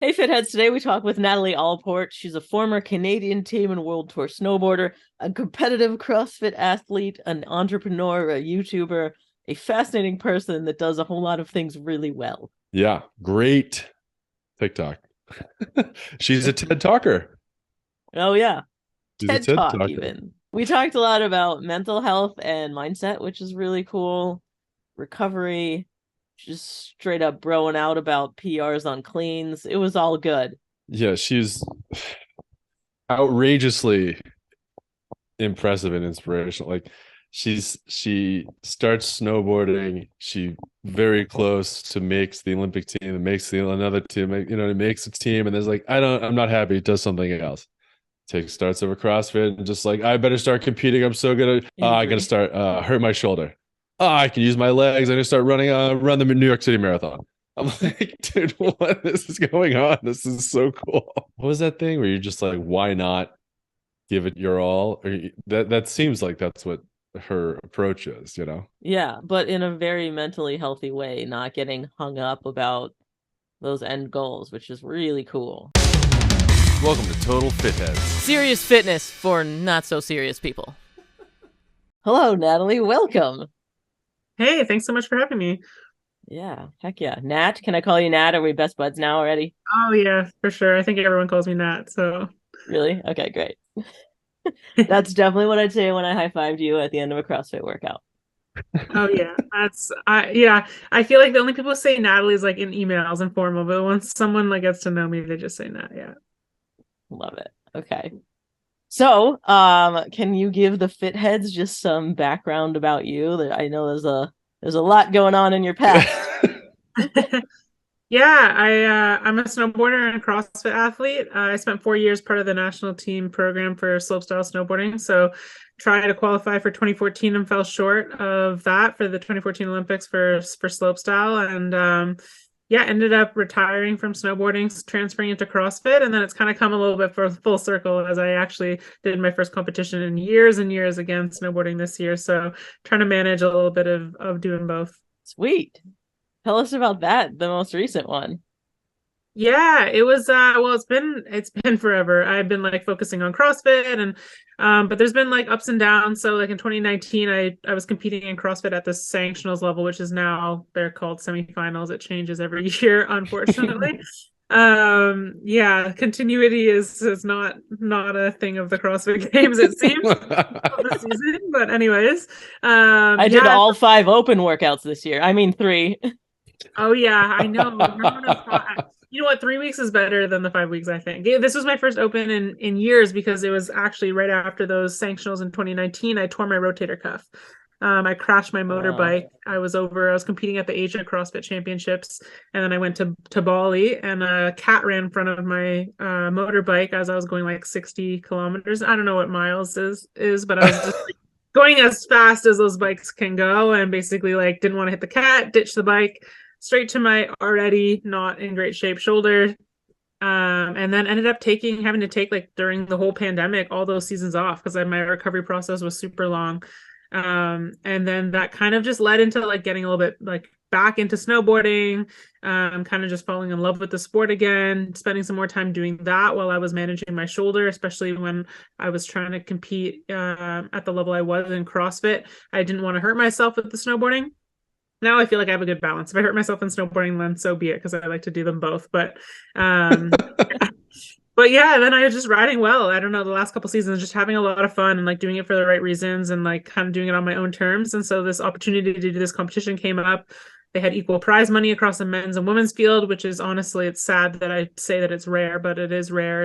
Hey Fitheads, today we talk with Natalie Allport. She's a former Canadian team and World Tour snowboarder, a competitive CrossFit athlete, an entrepreneur, a YouTuber, a fascinating person that does a whole lot of things really well. Yeah, great TikTok. She's a TED talker. Oh yeah, She's a TED TED Talk talker. even. We talked a lot about mental health and mindset, which is really cool. Recovery, just straight up broing out about PRs on cleans. It was all good. Yeah, she's outrageously impressive and inspirational. Like she starts snowboarding. She very close to makes the Olympic team and makes another team. It makes a team, and there's like I'm not happy. Does something else. Starts over CrossFit and just like I better start competing. I'm so good at I gotta Injury. start hurt my shoulder. I can use my legs. I'm gonna start run the New York City Marathon. I'm like, dude, what this is going on? This is so cool. What was that thing where you're just like, why not give it your all? That seems like that's what her approach is. Yeah, but in a very mentally healthy way, not getting hung up about those end goals, which is really cool. Welcome to Total Fitheads. Serious fitness for not so serious people. Hello, Natalie. Welcome. Hey, thanks so much for having me. Yeah, heck yeah. Nat, can I call you Nat? Are we best buds now already? Oh yeah, for sure. I think everyone calls me Nat, so Really? Okay, great. That's definitely what I'd say when I high fived you at the end of a CrossFit workout. oh yeah. I feel like the only people who say Natalie is like in emails and formal, but once someone like gets to know me, they just say Nat, yeah. Love it. Okay. So, can you give the fit heads just some background about you? I know there's a lot going on in your past. Yeah, I'm a snowboarder and a CrossFit athlete. I spent 4 years part of the national team program for slopestyle snowboarding. So tried to qualify for 2014 and fell short of that for the 2014 Olympics for slopestyle. And yeah, ended up retiring from snowboarding, transferring into CrossFit, and then it's kind of come a little bit for full circle as I actually did my first competition in years and years again snowboarding this year. So trying to manage a little bit of doing both. Sweet. Tell us about that, the most recent one. Yeah, it was well it's been forever. I've been like focusing on CrossFit and but there's been like ups and downs. So like in 2019 I was competing in CrossFit at the sanctionals level, which is now they're called semifinals. It changes every year, unfortunately. Yeah, continuity is not a thing of the CrossFit games, it seems, of the season. But anyways, I did yeah, all 5 open workouts this year. I mean, 3. oh yeah, I know. Remember when I thought, you know what, 3 weeks is better than the 5 weeks, I think. This was my first open in years because it was actually right after those sanctionals in 2019. I tore my rotator cuff. I crashed my Uh, motorbike. I was competing at the Asia CrossFit Championships, and then I went to Bali, and a cat ran in front of my motorbike as I was going like 60 kilometers. I don't know what miles is, but I was just like, going as fast as those bikes can go, and basically like didn't want to hit the cat, ditched the bike straight to my already not in great shape shoulder. And then ended up having to take like during the whole pandemic all those seasons off because my recovery process was super long. And then that kind of just led into like getting a little bit like back into snowboarding, kind of just falling in love with the sport again, spending some more time doing that while I was managing my shoulder, especially when I was trying to compete at the level I was in CrossFit. I didn't want to hurt myself with the snowboarding. Now I feel like I have a good balance. If I hurt myself in snowboarding, then so be it, because I like to do them both. Um, but yeah, then I was just riding well. I don't know, the last couple seasons, just having a lot of fun and like doing it for the right reasons and like kind of doing it on my own terms. And so this opportunity to do this competition came up. They had equal prize money across the men's and women's field, which is honestly, it's sad that I say that it's rare, but it is rare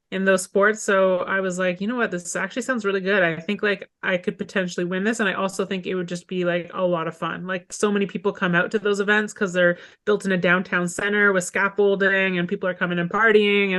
in those sports. So I was like, you know what, this actually sounds really good. I think like I could potentially win this. And I also think it would just be like a lot of fun. Like so many people come out to those events because they're built in a downtown center with scaffolding and people are coming and partying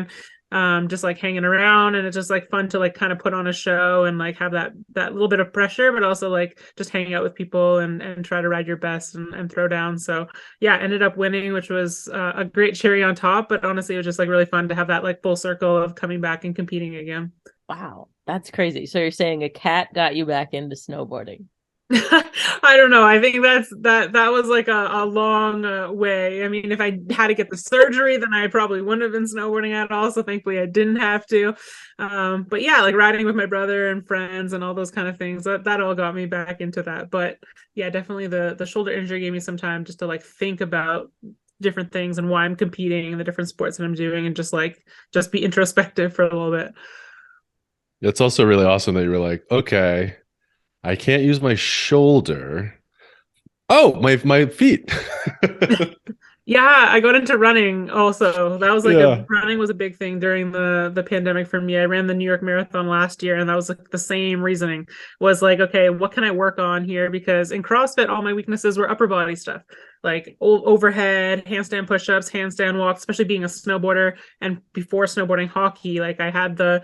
and just like hanging around, and it's just like fun to like kind of put on a show and like have that little bit of pressure, but also like just hang out with people and try to ride your best and throw down. So yeah, ended up winning, which was a great cherry on top, but honestly it was just like really fun to have that like full circle of coming back and competing again. wow, that's crazy. So you're saying a cat got you back into snowboarding? I don't know. I think that was like a long way. I mean, if I had to get the surgery, then I probably wouldn't have been snowboarding at all. So thankfully I didn't have to. But yeah, like riding with my brother and friends and all those kind of things, that all got me back into that. But yeah, definitely the shoulder injury gave me some time just to like think about different things and why I'm competing and the different sports that I'm doing, and just be introspective for a little bit. It's also really awesome that you were like, okay, I can't use my shoulder. Oh, my feet. Yeah, I got into running also. That was like Yeah. running was a big thing during the pandemic for me. I ran the New York Marathon last year, and that was like the same reasoning. Was like, okay, what can I work on here? Because in CrossFit, all my weaknesses were upper body stuff, like overhead, handstand push-ups, handstand walks, especially being a snowboarder and before snowboarding hockey, like I had the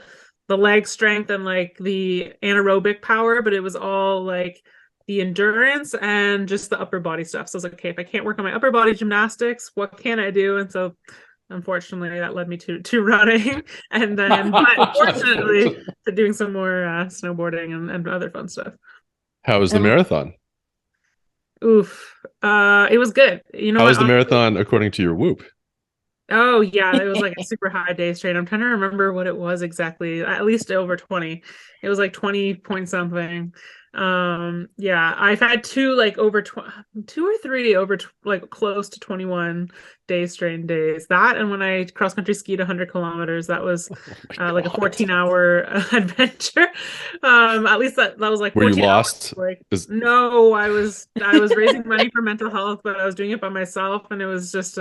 leg strength and like the anaerobic power, but it was all like the endurance and just the upper body stuff. So I was like, okay, if I can't work on my upper body gymnastics, what can I do? And so unfortunately that led me to running, and then but fortunately to doing some more snowboarding and other fun stuff. How was the And marathon? Oof. It was good. You know How what? was the marathon according to your Whoop? Oh yeah, it was like a super high day straight. I'm trying to remember what it was exactly. At least over 20. It was like 20 point something. Yeah, I've had two like over 20, two or three over like close to 21 day strain days. That, and when I cross country skied 100 kilometers, that was like a 14-hour adventure. At least that was like Were you 14 hours. lost? Like no, I was raising money for mental health, but I was doing it by myself, and it was just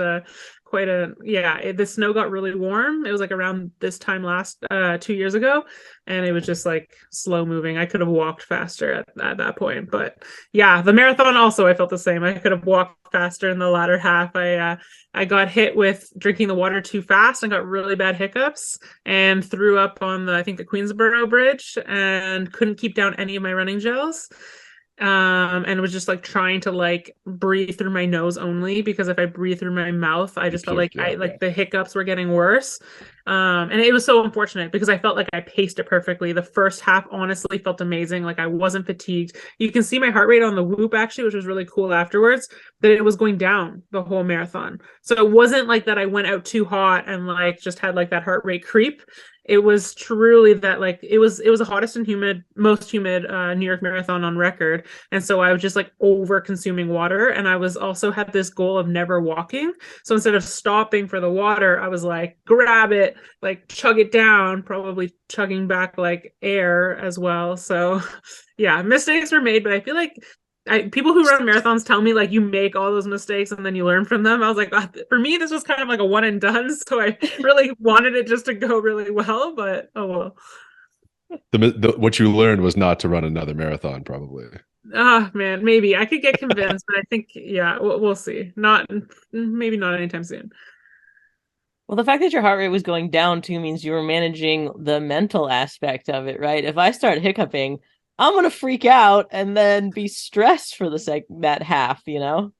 quite a yeah. The snow got really warm. It was like around this time last 2 years ago, and it was just like slow moving. I could have walked faster at that point, but yeah, the marathon also I felt the same. I could have walked faster in the latter half. I got hit with drinking the water too fast and got really bad hiccups and threw up on I think the Queensboro Bridge, and couldn't keep down any of my running gels. And was just like trying to like breathe through my nose only, because if I breathe through my mouth, I just felt like Yeah. the hiccups were getting worse. And it was so unfortunate because I felt like I paced it perfectly. The first half honestly felt amazing. Like I wasn't fatigued. You can see my heart rate on the Whoop actually, which was really cool afterwards, that it was going down the whole marathon. So it wasn't like that I went out too hot and like just had like that heart rate creep. It was truly that like it was the hottest and most humid New York Marathon on record. And so I was just like over consuming water. And I was also had this goal of never walking. So instead of stopping for the water, I was like, grab it, like chug it down, probably chugging back like air as well. So yeah, mistakes were made, but I feel like people who run marathons tell me like you make all those mistakes and then you learn from them. I was like, for me, this was kind of like a one and done. So I really wanted it just to go really well, but oh well. What you learned was not to run another marathon, probably. Ah, man, maybe I could get convinced, but I think, yeah, we'll see. Maybe not anytime soon. well, the fact that your heart rate was going down too means you were managing the mental aspect of it, right? If I start hiccuping, I'm gonna freak out and then be stressed for that half, you know?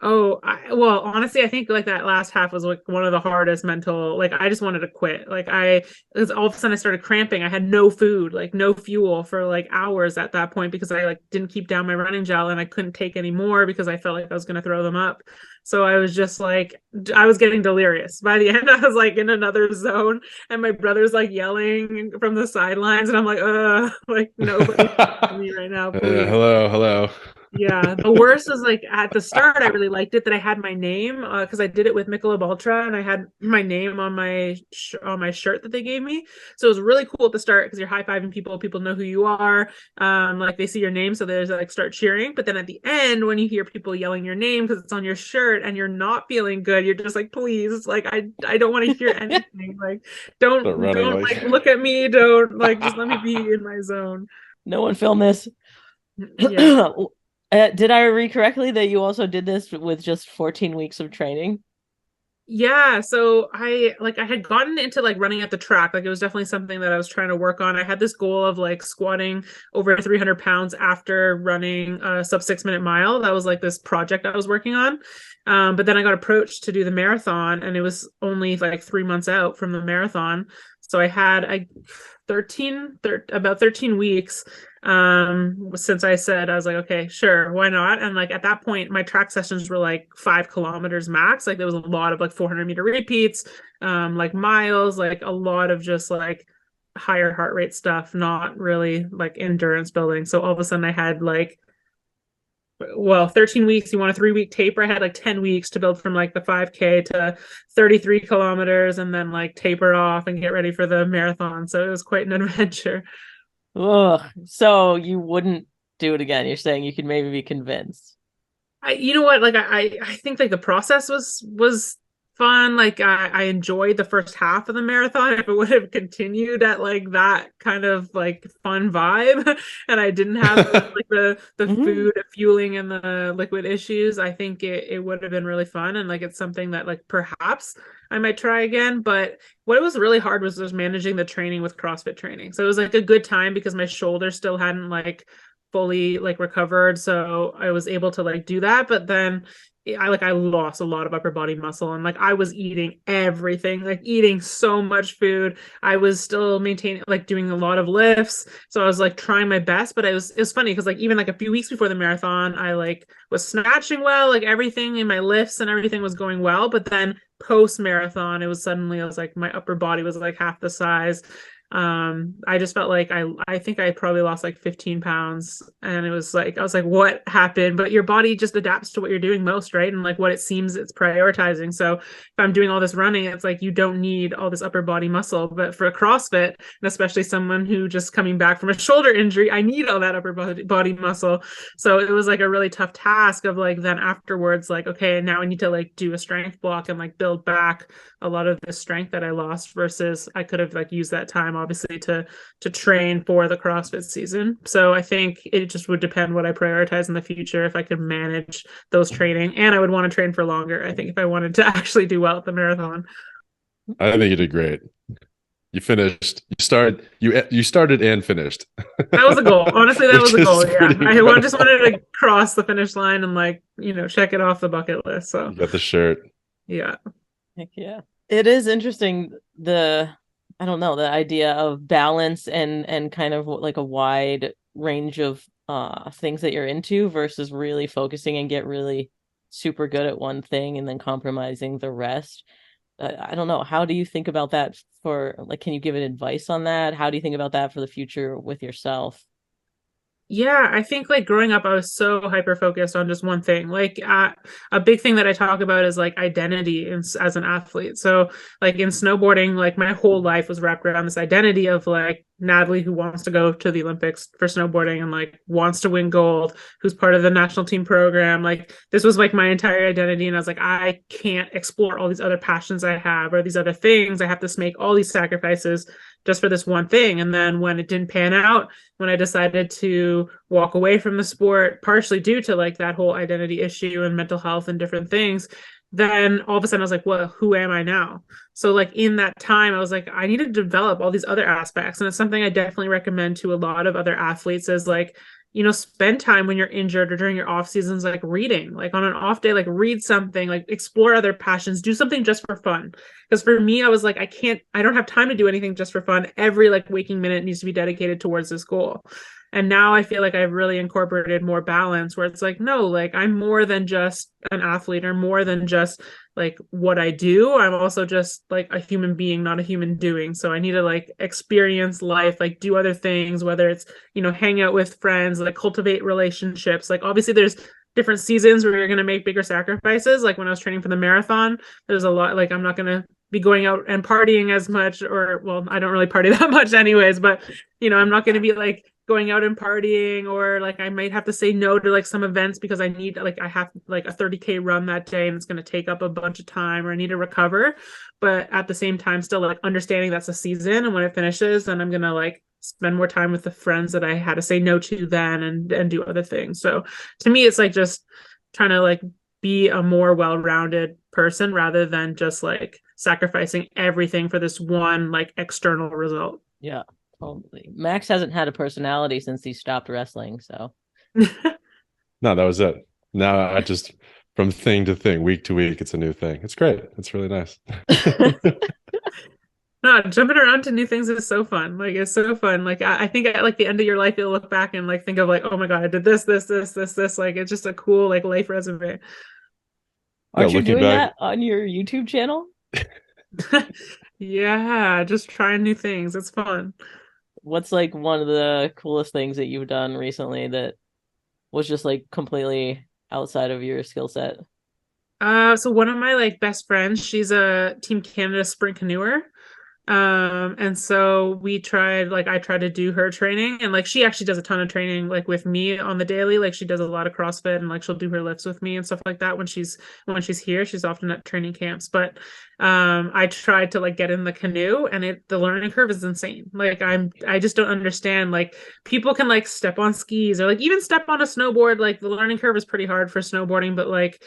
Oh, well, honestly, I think like that last half was like one of the hardest mental. Like, I just wanted to quit. Because all of a sudden I started cramping. I had no food, like no fuel for like hours at that point because I like didn't keep down my running gel, and I couldn't take any more because I felt like I was going to throw them up. So I was just like, I was getting delirious. By the end, I was like in another zone, and my brother's like yelling from the sidelines, and I'm like nobody me right now, please. Hello. Yeah, the worst was like at the start, I really liked it that I had my name because I did it with Michelob Ultra, and I had my name on my on my shirt that they gave me. So it was really cool at the start because you're high-fiving people know who you are. Like they see your name, so there's like start cheering. But then at the end, when you hear people yelling your name because it's on your shirt and you're not feeling good, you're just like, please, like I don't want to hear anything. Like don't like look at me. Don't like just let me be in my zone. No one film this. Yeah. Did I read correctly that you also did this with just 14 weeks of training? Yeah, so I had gotten into like running at the track. Like it was definitely something that I was trying to work on. I had this goal of like squatting over 300 pounds after running a sub 6 minute mile. That was like this project I was working on. But then I got approached to do the marathon, and it was only like 3 months out from the marathon. So I about 13 weeks since I said, I was like, okay, sure, why not? And like at that point my track sessions were like 5 kilometers max. Like there was a lot of like 400-meter repeats, like miles, like a lot of just like higher heart rate stuff, not really like endurance building. So all of a sudden I had like, well, 13 weeks, you want a 3-week taper. I had like 10 weeks to build from like the 5K to 33 kilometers and then like taper off and get ready for the marathon. So it was quite an adventure. Ugh. So you wouldn't do it again. You're saying you could maybe be convinced. You know what? Like I think like the process was fun. Like I enjoyed the first half of the marathon. If it would have continued at like that kind of like fun vibe, and I didn't have like the food fueling and the liquid issues, I think it would have been really fun. And like it's something that like perhaps I might try again. But what was really hard was just managing the training with CrossFit training. So it was like a good time because my shoulder still hadn't like fully like recovered, so I was able to like do that. But then I lost a lot of upper body muscle, and like I was eating everything, like eating so much food. I was still maintaining like doing a lot of lifts, so I was like trying my best. But it was funny because like even like a few weeks before the marathon I like was snatching well, like everything in my lifts and everything was going well. But then post marathon it was suddenly, I was like, my upper body was like half the size. I just felt like I think I probably lost like 15 pounds, and it was like I was like, what happened? But your body just adapts to what you're doing most, right? And like what it seems it's prioritizing. So if I'm doing all this running, it's like you don't need all this upper body muscle. But for CrossFit, and especially someone who just coming back from a shoulder injury, I need all that upper body muscle. So it was like a really tough task of like then afterwards, like, okay, now I need to like do a strength block and like build back a lot of the strength that I lost, versus I could have like used that time obviously to train for the CrossFit season. So I think it just would depend what I prioritize in the future, if I could manage those training. And I would want to train for longer, I think, if I wanted to actually do well at the marathon. I think you did great. You finished. You started and finished. That was a goal. Honestly, that was a goal. Yeah, I just wanted to cross the finish line and like, check it off the bucket list. So you got the shirt. Yeah. Heck yeah. It is interesting, I don't know, the idea of balance and kind of like a wide range of things that you're into versus really focusing and get really super good at one thing and then compromising the rest. I don't know. How do you think about that for like, can you give an advice on that? How do you think about that for the future with yourself? Yeah, I think like growing up, I was so hyper focused on just one thing. Like a big thing that I talk about is like identity as an athlete. So like in snowboarding, like my whole life was wrapped around this identity of like Natalie, who wants to go to the Olympics for snowboarding and like wants to win gold, who's part of the national team program. Like this was like my entire identity. And I was like, I can't explore all these other passions I have or these other things. I have to make all these sacrifices just for this one thing. And then when it didn't pan out, when I decided to walk away from the sport, partially due to like that whole identity issue and mental health and different things, then all of a sudden I was like, well, who am I now? So like in that time, I was like, I need to develop all these other aspects. And it's something I definitely recommend to a lot of other athletes is like, spend time when you're injured or during your off seasons, like reading, like on an off day, like read something, like explore other passions, do something just for fun. Because for me, I was like, I don't have time to do anything just for fun. Every like waking minute needs to be dedicated towards this goal. And now I feel like I've really incorporated more balance where it's like, no, like I'm more than just an athlete or more than just like what I do. I'm also just like a human being, not a human doing. So I need to like experience life, like do other things, whether it's, hang out with friends, like cultivate relationships. Like obviously there's different seasons where you're going to make bigger sacrifices. Like when I was training for the marathon, there's a lot, like I'm not going to be going out and partying as much, or well, I don't really party that much anyways, but I'm not going to be like going out and partying, or like I might have to say no to like some events because I need like I have like a 30K run that day and it's going to take up a bunch of time, or I need to recover. But at the same time still like understanding that's a season, and when it finishes then I'm going to like spend more time with the friends that I had to say no to then and do other things. So to me it's like just trying to like be a more well-rounded person rather than just like sacrificing everything for this one like external result. Yeah. Totally. Max hasn't had a personality since he stopped wrestling, so. No, that was it. Now I just, from thing to thing, week to week, it's a new thing. It's great. It's really nice. No, God, jumping around to new things is so fun. Like it's so fun. Like I think at like the end of your life, you'll look back and like think of like, oh my God, I did this. Like it's just a cool like life resume. Yeah, Aren't you looking doing back, that on your YouTube channel? Yeah, just trying new things. It's fun. What's like one of the coolest things that you've done recently that was just like completely outside of your skill set? So one of my like best friends, she's a Team Canada sprint canoer. And so we tried, like, I tried to do her training, and like she actually does a ton of training like with me on the daily. Like she does a lot of CrossFit, and like she'll do her lifts with me and stuff like that when she's here. She's often at training camps. But I tried to like get in the canoe, and the learning curve is insane. Like I just don't understand. Like people can like step on skis or like even step on a snowboard. Like the learning curve is pretty hard for snowboarding, but like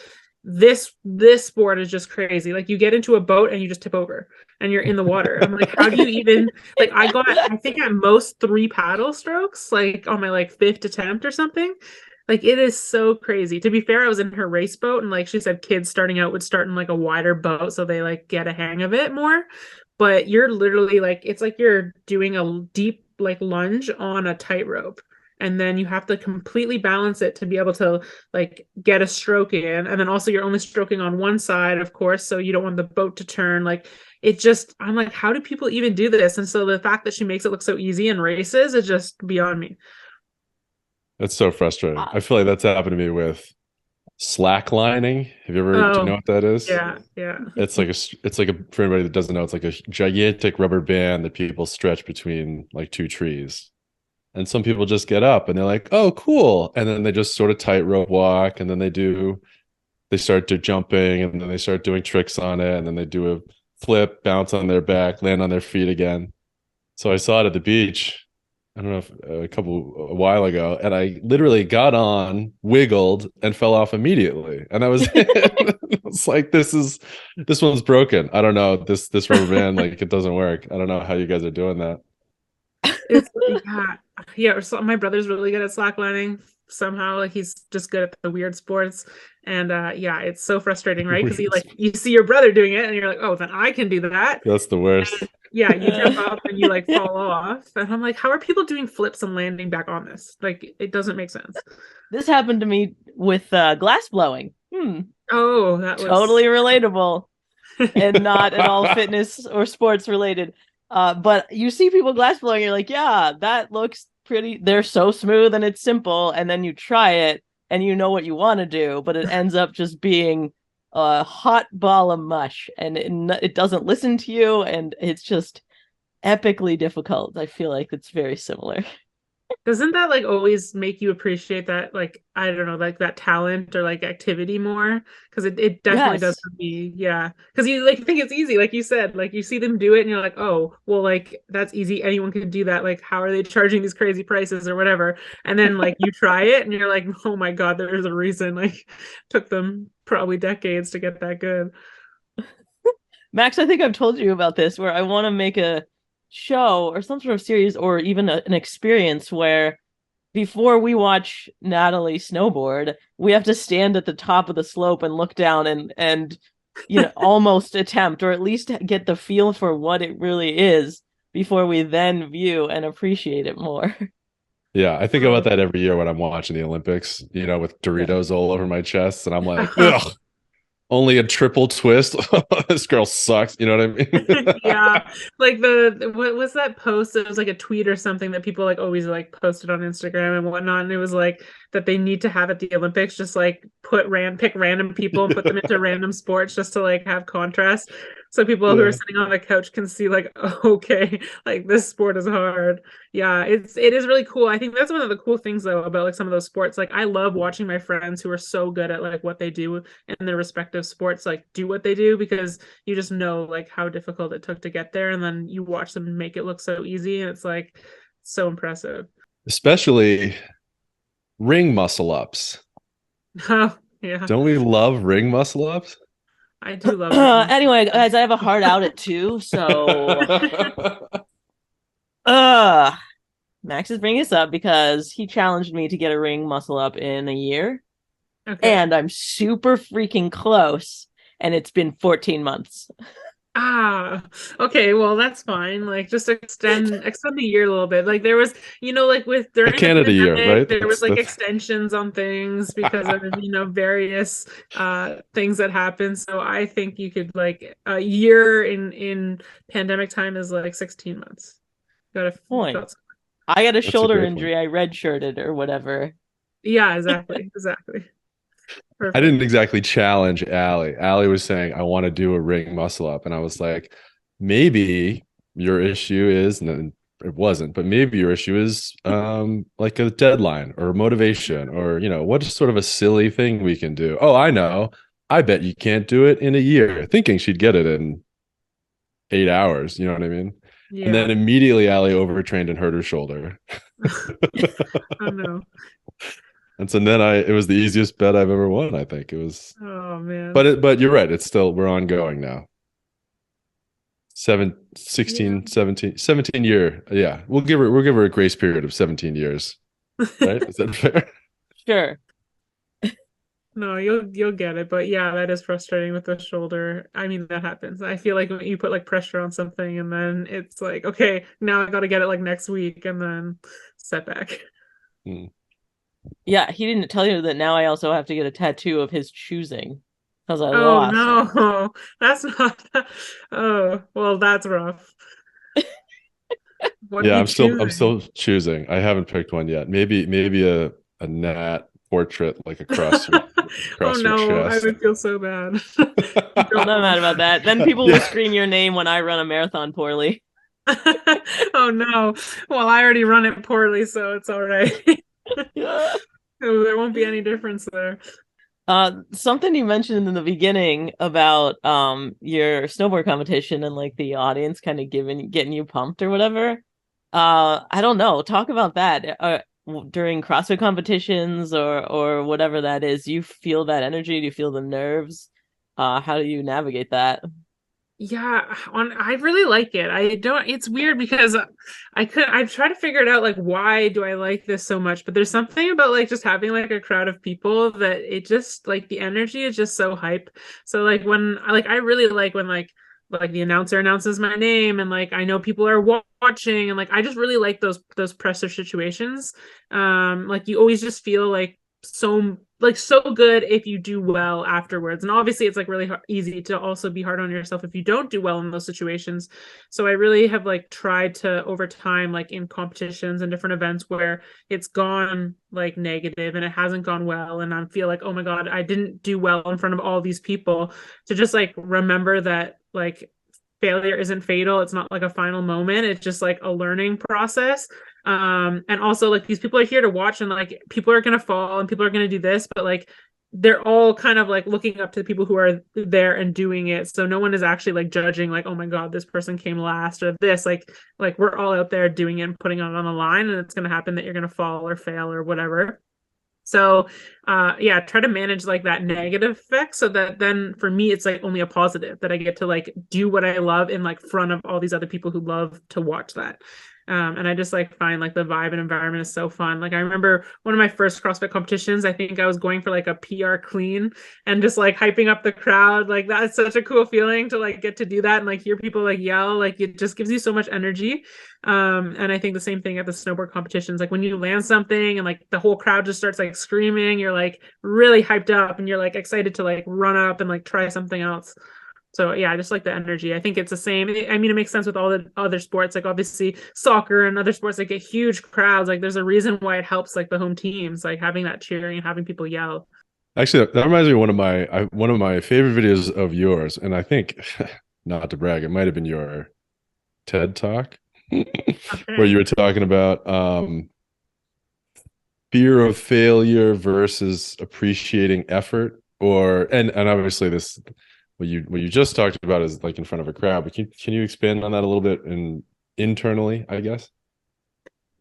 this sport is just crazy. Like you get into a boat and you just tip over and you're in the water. I'm like, how do you even like I think at most 3 paddle strokes, like on my like fifth attempt or something. Like it is so crazy. To be fair, I was in her race boat, and like she said, kids starting out would start in like a wider boat so they like get a hang of it more. But you're literally like it's like you're doing a deep like lunge on a tightrope. And then you have to completely balance it to be able to like get a stroke in. And then also you're only stroking on one side, of course, so you don't want the boat to turn. Like it just, I'm like, how do people even do this? And so the fact that she makes it look so easy in races is just beyond me. that's so frustrating. Uh, I feel like that's happened to me with slacklining. Do you know Oh, what that is? yeah, yeah. For anybody that doesn't know, it's like a gigantic rubber band that people stretch between like two trees. And some people just get up and they're like, oh, cool. And then they just sort of tightrope walk. And then they start to jumping and then they start doing tricks on it. And then they do a flip, bounce on their back, land on their feet again. So I saw it at the beach. I don't know if a while ago, and I literally got on, wiggled, and fell off immediately. And that was it. It's like this one's broken. I don't know. This rubber band, like it doesn't work. I don't know how you guys are doing that. It's yeah, yeah. So my brother's really good at slacklining somehow. Like he's just good at the weird sports. And yeah, it's so frustrating, right? Because you Weird. like you see your brother doing it and you're like, oh, then I can do that. That's the worst. Yeah, you jump up and you like fall off. And I'm like, how are people doing flips and landing back on this? Like it doesn't make sense. This happened to me with glass blowing. Oh, that Totally was relatable and not at all fitness or sports related. But you see people glass blowing, you're like, yeah, that looks pretty. They're so smooth and it's simple. And then you try it and you know what you want to do, but it ends up just being a hot ball of mush, and it doesn't listen to you, and it's just epically difficult. I feel like it's very similar. Doesn't that like always make you appreciate that like I don't know like that talent or like activity more? Because it definitely does Yes. for me. Yeah, because you like think it's easy, like you said, like you see them do it and you're like, oh, well, like that's easy. Anyone can do that. Like, how are they charging these crazy prices or whatever? And then like you try it and you're like, oh my God, there's a reason. Like, took them probably decades to get that good. Max, I think I've told you about this, where I want to make a show or some sort of series or even an experience where before we watch Natalie snowboard, we have to stand at the top of the slope and look down and almost attempt, or at least get the feel for what it really is before we then view and appreciate it more. Yeah, I think about Oh. that every year when I'm watching the Olympics, with Yeah. Doritos all over my chest, and I'm like, ugh, only a triple twist. This girl sucks. You know what I mean? Yeah, like what was that post? It was like a tweet or something that people like always like posted on Instagram and whatnot, and it was like that they need to have at the Olympics just like pick random people and put them into random sports just to like have contrast, so people who are Yeah. sitting on the couch can see like, oh, okay, like this sport is hard. Yeah, it is really cool. I think that's one of the cool things though about like some of those sports. Like I love watching my friends who are so good at like what they do in their respective sports like do what they do, because you just know like how difficult it took to get there, and then you watch them make it look so easy, and it's like so impressive. Especially ring muscle ups. Oh, yeah, Don't we love ring muscle ups? I do love it. Anyway, guys, I have a hard out at 2, so uh Max is bringing this up because he challenged me to get a ring muscle up in a year, Okay. and I'm super freaking close, and it's been 14 months. Okay, well that's fine. Like just extend the year a little bit. Like there was, like with A during the Canada year, pandemic, right? there was like That's extensions on things because of, various things that happened. So I think you could like a year in pandemic time is like 16 months. Point. Got I got a that's a shoulder great point. injury. I redshirted or whatever. Yeah, exactly. I didn't Perfect. exactly challenge Allie. Allie was saying, I want to do a ring muscle up. And I was like, maybe your issue is, and it wasn't, but maybe your issue is like a deadline or motivation or, what's sort of a silly thing we can do? Oh, I know. I bet you can't do it in a year, thinking she'd get it in 8 hours. You know what I mean? And then Yeah. immediately Allie overtrained and hurt her shoulder. Oh no. And so then it was the easiest bet I've ever won. I think it was, Oh man. but you're right. It's still, we're ongoing now. Yeah. 17 year. Yeah. We'll give her a grace period of 17 years. Right. Is that fair? Sure. No, you'll get it, but yeah, that is frustrating with the shoulder. I mean, that happens. I feel like when you put like pressure on something and then it's like, okay, now I got to get it like next week and then setback. Hmm. Yeah, he didn't tell you that now I also have to get a tattoo of his choosing because I Oh lost. no, that's not. Oh, well, that's rough. What are Yeah, you I'm choosing? still choosing. I haven't picked one yet. Maybe a Nat portrait like Oh across your no, I chest. would feel so bad. I'm not No. mad about that. Then people will Yeah. scream your name when I run a marathon poorly. Oh no. Well, I already run it poorly, so it's all right. So there won't be any difference there. Something you mentioned in the beginning about your snowboard competition and like the audience kind of getting you pumped or whatever. I don't know. Talk about that. During CrossFit competitions or whatever that is, you feel that energy? Do you feel the nerves? How do you navigate that? Yeah, I really like it. I don't it's weird because I try to figure it out like why do I like this so much, but there's something about like just having like a crowd of people that it just like the energy is just so hype. So like when like I really like when like the announcer announces my name and like I know people are watching and like I just really like those pressure situations. Like you always just feel so good if you do well afterwards, and obviously it's like really easy to also be hard on yourself if you don't do well in those situations. So I really have like tried to over time, like in competitions and different events where it's gone like negative and it hasn't gone well and I feel like, oh my god, I didn't do well in front of all these people, to just like remember that like failure isn't fatal. It's not like a final moment. It's just like a learning process. And also like these people are here to watch and like people are gonna fall and people are gonna do this, but like they're all kind of like looking up to the people who are there and doing it. So no one is actually like judging like, oh my God, this person came last or this. Like we're all out there doing it and putting it on the line, and it's gonna happen that you're gonna fall or fail or whatever. So yeah, try to manage like that negative effect so that then for me it's like only a positive that I get to like do what I love in like front of all these other people who love to watch that. And I just like find like the vibe and environment is so fun. Like I remember one of my first CrossFit competitions, I think I was going for like a PR clean and just like hyping up the crowd. Like that's such a cool feeling to like get to do that and like hear people like yell. Like it just gives you so much energy. And I think the same thing at the snowboard competitions, like when you land something and like the whole crowd just starts like screaming, you're like really hyped up and you're like excited to like run up and like try something else. So yeah, I just like the energy. I think it's the same. I mean, it makes sense with all the other sports, like obviously soccer and other sports that get huge crowds. Like there's a reason why it helps like the home teams, like having that cheering and having people yell. Actually, that reminds me of one of my favorite videos of yours, and I think, not to brag, it might have been your TED talk where Okay. you were talking about fear of failure versus appreciating effort, and obviously this what you just talked about is like in front of a crowd, but can you expand on that a little bit and internally, I guess?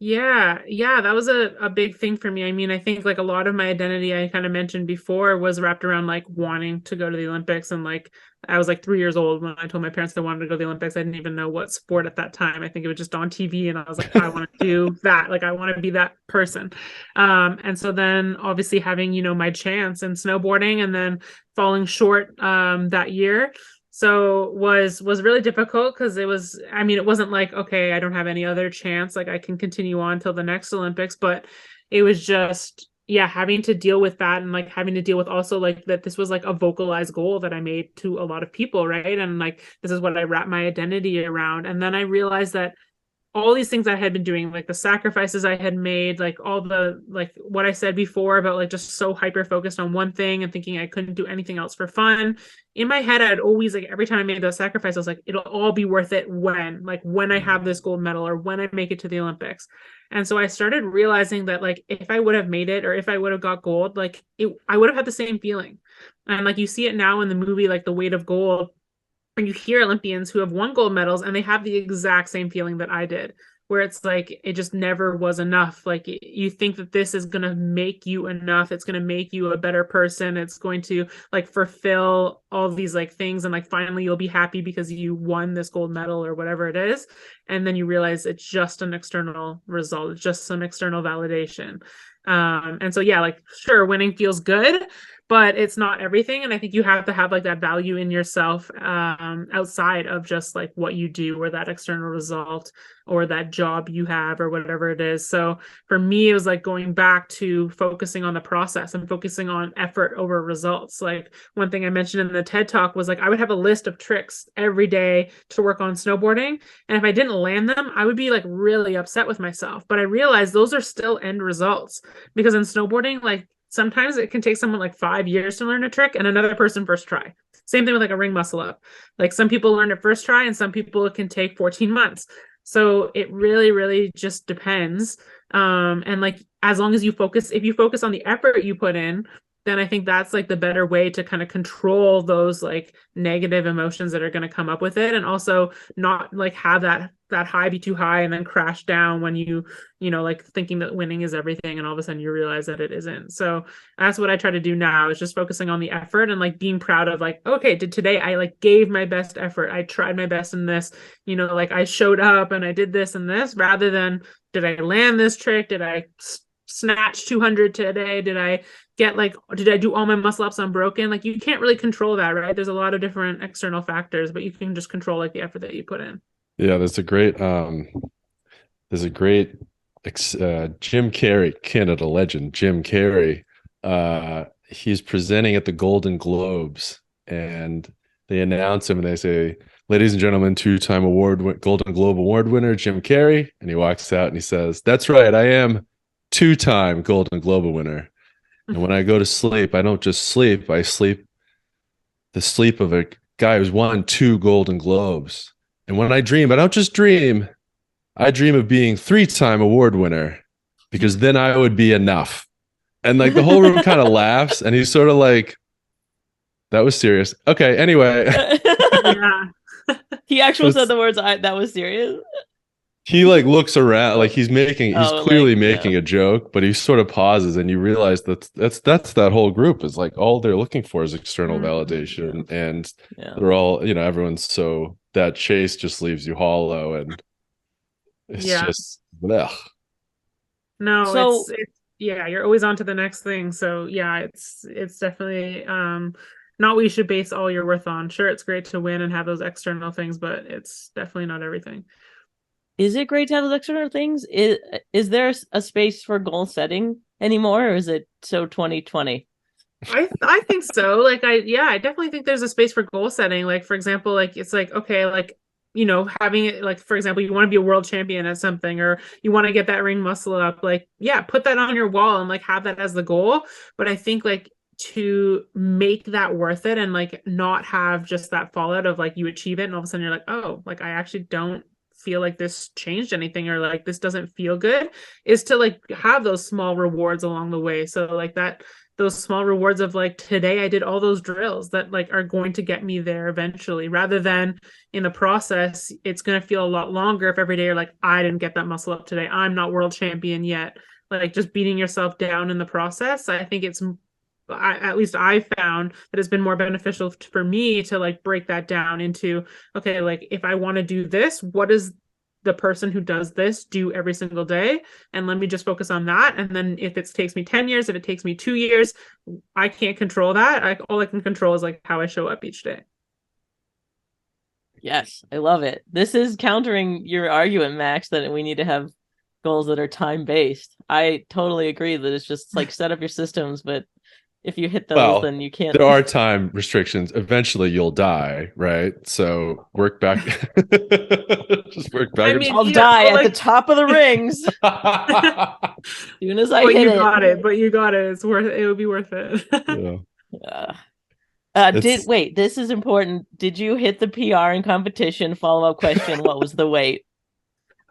Yeah, that was a big thing for me. I mean, I think like a lot of my identity I kind of mentioned before was wrapped around like wanting to go to the Olympics. And like I was like 3 years old when I told my parents I wanted to go to the Olympics. I didn't even know what sport at that time. I think it was just on TV and I was like, I want to do that. Like I want to be that person. And so then obviously having, my chance in snowboarding and then falling short that year. So was really difficult because it wasn't like, okay, I don't have any other chance, like I can continue on till the next Olympics, but it was just, yeah, having to deal with that, and like having to deal with also like that this was like a vocalized goal that I made to a lot of people, right? And like this is what I wrap my identity around. And then I realized that all these things I had been doing, like the sacrifices I had made, like all the, like what I said before about like just so hyper focused on one thing and thinking I couldn't do anything else for fun. In my head, I'd always, like, every time I made those sacrifices, I was like, it'll all be worth it when I have this gold medal or when I make it to the Olympics. And so I started realizing that, like, if I would have made it or if I would have got gold, like I would have had the same feeling. And like you see it now in the movie, like The Weight of Gold, and you hear Olympians who have won gold medals and they have the exact same feeling that I did, where it's like it just never was enough. Like you think that this is going to make you enough, it's going to make you a better person, it's going to like fulfill all these like things, and like finally you'll be happy because you won this gold medal or whatever it is. And then you realize it's just an external result, it's just some external validation. And so yeah, like sure, winning feels good, but it's not everything. And I think you have to have like that value in yourself, outside of just like what you do or that external result or that job you have or whatever it is. So for me, it was like going back to focusing on the process and focusing on effort over results. Like one thing I mentioned in the TED Talk was like I would have a list of tricks every day to work on snowboarding. And if I didn't land them, I would be like really upset with myself. But I realized those are still end results, because in snowboarding, like sometimes it can take someone like 5 years to learn a trick and another person first try. Same thing with like a ring muscle up. Like some people learn it first try and some people it can take 14 months. So it really, really just depends. And like as long as if you focus on the effort you put in, then I think that's like the better way to kind of control those like negative emotions that are going to come up with it, and also not like have that high be too high and then crash down when like thinking that winning is everything and all of a sudden you realize that it isn't. So that's what I try to do now, is just focusing on the effort and like being proud of like, okay, today I like gave my best effort, I tried my best in this, like I showed up and I did this and this, rather than did I land this trick, did I snatch 200 today, did I do all my muscle ups unbroken? Like you can't really control that, right? There's a lot of different external factors, but you can just control like the effort that you put in. Yeah, there's a great Jim Carrey, Canada legend Jim Carrey. He's presenting at the Golden Globes, and they announce him and they say, "Ladies and gentlemen, two-time Golden Globe Award winner Jim Carrey." And he walks out and he says, "That's right, I am two-time Golden Globe winner. And when I go to sleep, I don't just sleep, I sleep the sleep of a guy who's won 2 Golden Globes. And when I dream, I don't just dream, I dream of being 3-time award winner, because then I would be enough." And like the whole room kind of laughs, and he's sort of like, "That was serious. Okay, anyway." Yeah. He actually said the words, that was serious. He like looks around, like he's clearly making yeah. a joke, but he sort of pauses, and you realize that's that whole group is like all they're looking for is external validation, and they're all, everyone's, so that chase just leaves you hollow, and it's just blech. No, so it's you're always on to the next thing. So yeah, it's definitely not what you should base all your worth on. Sure, it's great to win and have those external things, but it's definitely not everything. Is it great to have those external things? Is there a space for goal setting anymore, or is it so 2020? I think so. Like I definitely think there's a space for goal setting. Like for example, like it's like, okay, like having it, like for example, you want to be a world champion at something, or you want to get that ring muscle up, like put that on your wall and like have that as the goal. But I think like to make that worth it and like not have just that fallout of like you achieve it and all of a sudden you're like, oh, like I actually don't feel like this changed anything, or like this doesn't feel good, is to like have those small rewards along the way. So like those small rewards of like, today I did all those drills that like are going to get me there eventually, rather than in the process it's going to feel a lot longer if every day you're like, I didn't get that muscle up today, I'm not world champion yet. Like just beating yourself down in the process, I think at least I found that it's been more beneficial for me to like break that down into, okay, like if I want to do this, what does the person who does this do every single day? And let me just focus on that. And then if it takes me 10 years, if it takes me 2 years, I can't control that. All I can control is like how I show up each day. Yes, I love it. This is countering your argument, Max, that we need to have goals that are time based. I totally agree that it's just like set up your systems, but if you hit those, Well, then you can't. there are time restrictions. Eventually you'll die, right? So work back. Just work I backwards. mean, I'll yeah, die but at the like, top of the rings as soon as I but hit you it. got it. But you got it. It's worth it. It would be worth it. Yeah. Uh, It's wait, this is important. Did you hit the PR in competition? Follow-up question, what was the weight?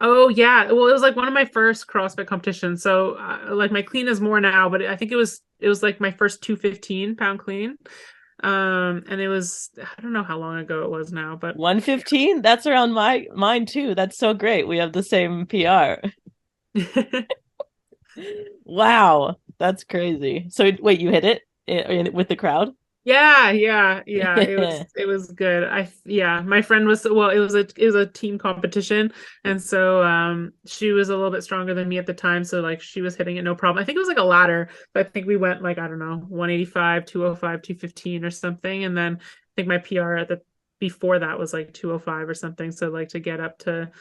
Oh yeah. Well, it was like one of my first CrossFit competitions. So like my clean is more now, but I think it was like my first 215-pound clean. And it was, I don't know how long ago it was now, but 115? That's around mine too. That's so great. We have the same PR. Wow, that's crazy. So wait, you hit it with the crowd? yeah. It was good. Yeah, my friend was, well, it was a team competition, and so she was a little bit stronger than me at the time, so like she was hitting it no problem. I think it was like a ladder, but I think we went like, I don't know, 185, 205, 215 or something, and then I think my PR at the before that was like 205 or something. So like to get up to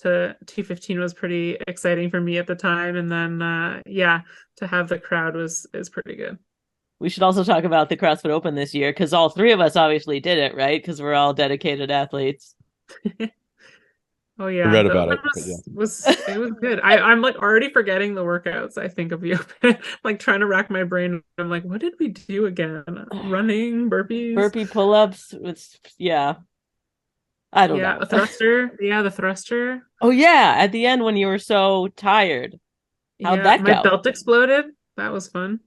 215 was pretty exciting for me at the time, and then yeah, to have the crowd is pretty good. We should also talk about the CrossFit Open this year because all three of us obviously did it, right? Because we're all dedicated athletes. Oh I yeah, read the about open it, but yeah. was good. I'm like already forgetting the workouts. I think of the open, like trying to rack my brain. I'm like, what did we do again? Running, burpees. Burpee pull-ups with, yeah, I don't Yeah, know. a thruster. Yeah, the thruster. Oh yeah, at the end when you were so tired. How'd Yeah, that my go? belt exploded. That was fun.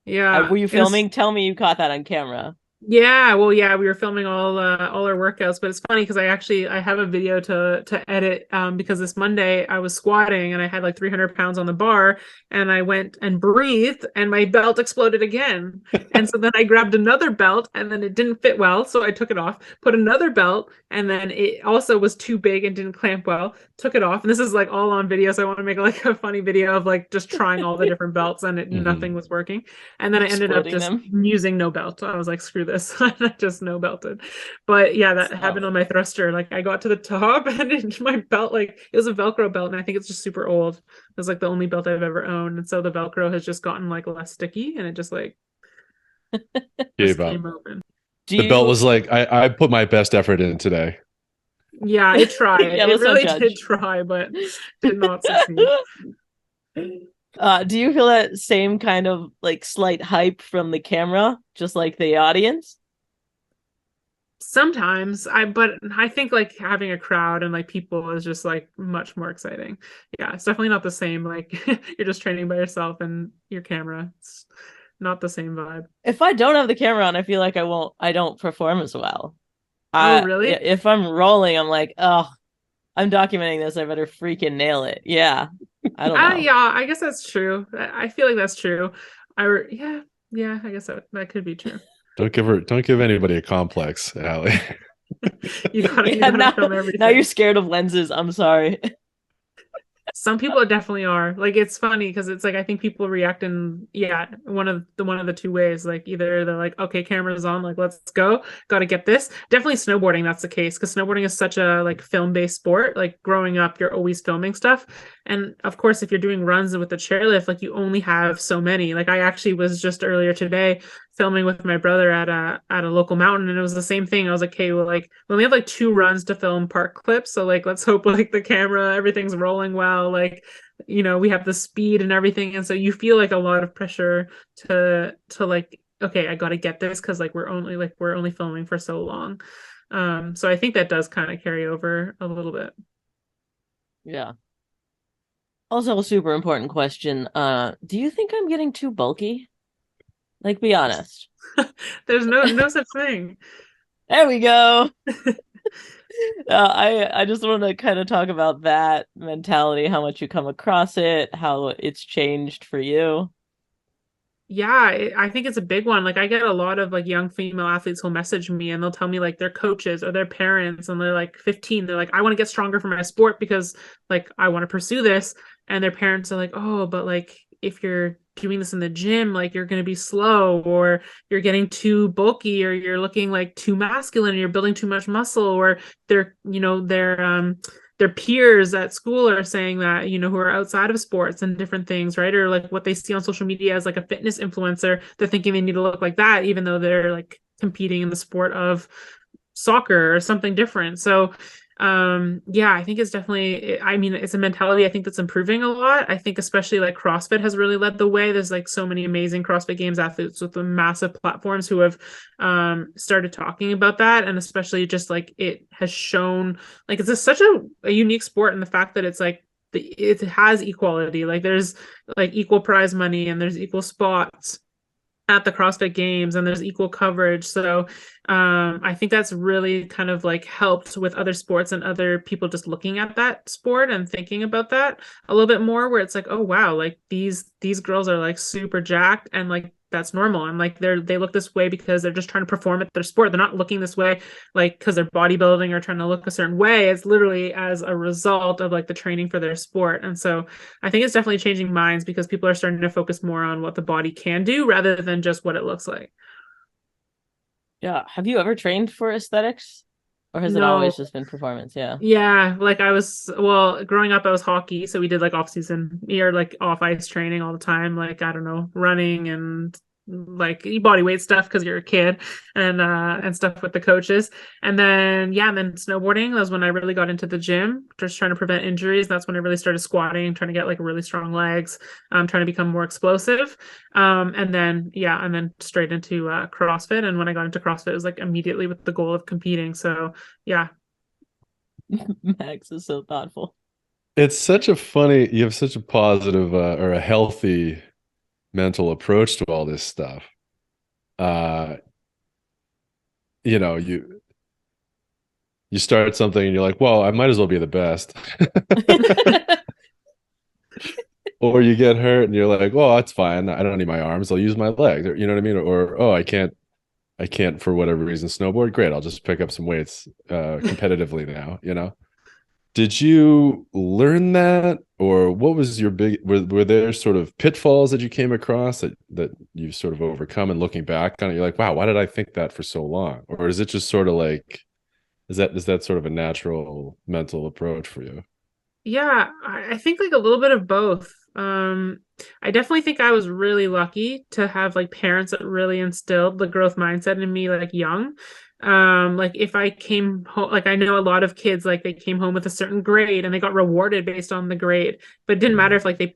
Yeah, Were you it was. filming? Tell me you caught that on camera. Yeah, well, yeah, we were filming all our workouts, but it's funny because I have a video to edit because this Monday I was squatting and I had like 300 pounds on the bar and I went and breathed and my belt exploded again. And so then I grabbed another belt and then it didn't fit well, so I took it off, put another belt, and then it also was too big and didn't clamp well, took it off. And this is like all on video, so I want to make like a funny video of like just trying all the different belts and nothing Mhm. was working. And then I ended up Exploding just them. using no belt. I was like, screw this. I just no belted. But yeah, that happened on Solid. my thruster. Like I got to the top and my belt, like it was a Velcro belt, and I think it's just super old. It was like the only belt I've ever owned. And so the Velcro has just gotten like less sticky and it just like just Gave up. came open. Do The belt you was like, I put my best effort in today. Yeah, it tried. yeah, It let's not really did judge. try, but did not succeed. Do you feel that same kind of like slight hype from the camera, just like the audience? Sometimes but I think like having a crowd and like people is just like much more exciting. Yeah, it's definitely not the same. Like you're just training by yourself and your camera. It's not the same vibe. If I don't have the camera on, I feel like I don't perform as well. Oh, really? If I'm rolling, I'm like, oh, I'm documenting this. I better freaking nail it. Yeah. I don't know. Yeah, I guess that's true. I feel like that's true. Yeah, yeah, I guess that could be true. Don't give anybody a complex, Allie. You gotta Yeah, film now you're everything. scared of lenses. I'm sorry. Some people definitely are. Like it's funny because it's like I think people react in, yeah, one of the two ways. Like either they're like, okay, camera's on, like let's go, gotta get this. Definitely snowboarding, that's the case because snowboarding is such a like film-based sport. Like growing up, you're always filming stuff. And of course, if you're doing runs with the chairlift, like you only have so many. Like I actually was just earlier today filming with my brother at a local mountain, and it was the same thing. I was like, okay, well, like we only have like 2 runs to film park clips, so like let's hope like the camera, everything's rolling well, like we have the speed and everything, and so you feel like a lot of pressure to like, okay, I got to get this because like we're only filming for so long. So I think that does kind of carry over a little bit. Yeah. Also, a super important question. Do you think I'm getting too bulky? Like, be honest. There's no such thing. There we go. I just want to kind of talk about that mentality, how much you come across it, how it's changed for you. Yeah, I think it's a big one. Like I get a lot of like young female athletes who'll message me and they'll tell me like their coaches or their parents and they're like 15. They're like, I want to get stronger for my sport because like I want to pursue this. And their parents are like, oh, but like if you're doing this in the gym, like you're going to be slow, or you're getting too bulky, or you're looking like too masculine, or you're building too much muscle, or they're, their peers at school are saying that, who are outside of sports and different things, right? Or like what they see on social media as like a fitness influencer, they're thinking they need to look like that, even though they're like competing in the sport of soccer or something different. So yeah, I think it's definitely, I mean, it's a mentality I think that's improving a lot. I think especially like CrossFit has really led the way. There's like so many amazing CrossFit Games athletes with the massive platforms who have started talking about that, and especially just like it has shown like it's such a unique sport, and the fact that it's like it has equality, like there's like equal prize money and there's equal spots at the CrossFit Games, and there's equal coverage. So I think that's really kind of like helped with other sports and other people just looking at that sport and thinking about that a little bit more, where it's like, oh wow, like these girls are like super jacked, and like that's normal, and like they look this way because they're just trying to perform at their sport. They're not looking this way like because they're bodybuilding or trying to look a certain way. It's literally as a result of like the training for their sport. And so I think it's definitely changing minds, because people are starting to focus more on what the body can do rather than just what it looks like. Yeah. Have you ever trained for aesthetics, or has it always just been performance? Yeah. Yeah, like growing up I was hockey, so we did like off season or like off ice training all the time, like I don't know, running and like body weight stuff because you're a kid, and stuff with the coaches. And then snowboarding, that was when I really got into the gym, just trying to prevent injuries. That's when I really started squatting, trying to get like really strong legs, trying to become more explosive. And then straight into CrossFit. And when I got into CrossFit, it was like immediately with the goal of competing. So yeah. Max is so thoughtful. It's such a funny, you have such a positive or a healthy mental approach to all this stuff. You know, you start something and you're like, well, I might as well be the best. Or you get hurt and you're like, well, that's fine, I don't need my arms, I'll use my legs. Or, you know what I mean? Or oh, I can't for whatever reason snowboard, great, I'll just pick up some weights competitively now, you know. Did you learn that, or what was your big, were there sort of pitfalls that you came across that you sort of overcome, and looking back on it you're like, wow, why did I think that for so long? Or is it just sort of like, is that sort of a natural mental approach for you? Yeah, I think like a little bit of both. I definitely think I was really lucky to have like parents that really instilled the growth mindset in me like young. Like if I came home, like I know a lot of kids, like they came home with a certain grade and they got rewarded based on the grade, but it didn't matter if like they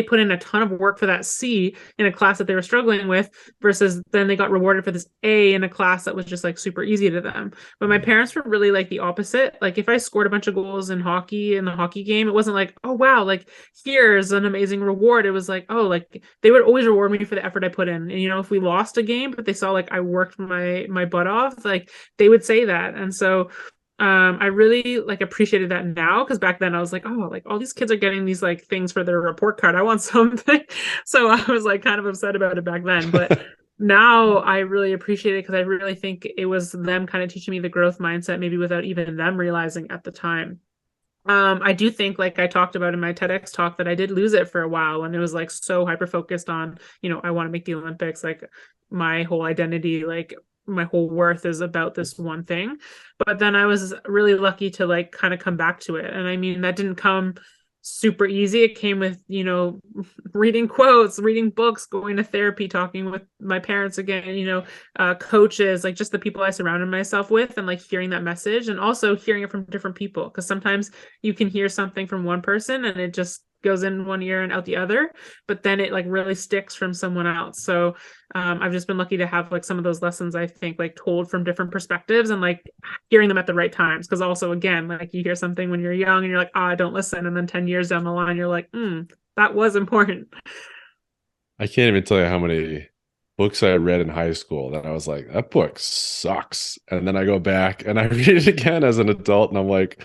put in a ton of work for that C in a class that they were struggling with, versus then they got rewarded for this A in a class that was just like super easy to them. But my parents were really like the opposite. Like if I scored a bunch of goals in hockey, in the hockey game, it wasn't like, oh wow, like here's an amazing reward. It was like, oh, like they would always reward me for the effort I put in. And if we lost a game, but they saw like I worked my butt off, like they would say that. And so I really like appreciated that now, because back then I was like, oh, like all these kids are getting these like things for their report card, I want something. So I was like kind of upset about it back then, but now I really appreciate it, because I really think it was them kind of teaching me the growth mindset, maybe without even them realizing at the time. I do think, like I talked about in my TEDx talk, that I did lose it for a while, and it was like so hyper focused on, I want to make the Olympics, like my whole identity, like my whole worth is about this one thing. But then I was really lucky to like kind of come back to it. And I mean, that didn't come super easy. It came with, reading quotes, reading books, going to therapy, talking with my parents again, coaches, like just the people I surrounded myself with, and like hearing that message, and also hearing it from different people. Because sometimes you can hear something from one person and it just goes in one ear and out the other, but then it like really sticks from someone else. So I've just been lucky to have like some of those lessons, I think, like told from different perspectives, and like hearing them at the right times. Because also, again, like you hear something when you're young and you're like, I don't listen, and then 10 years down the line you're like, that was important. I can't even tell you how many books I read in high school that I was like, that book sucks, and then I go back and I read it again as an adult and I'm like,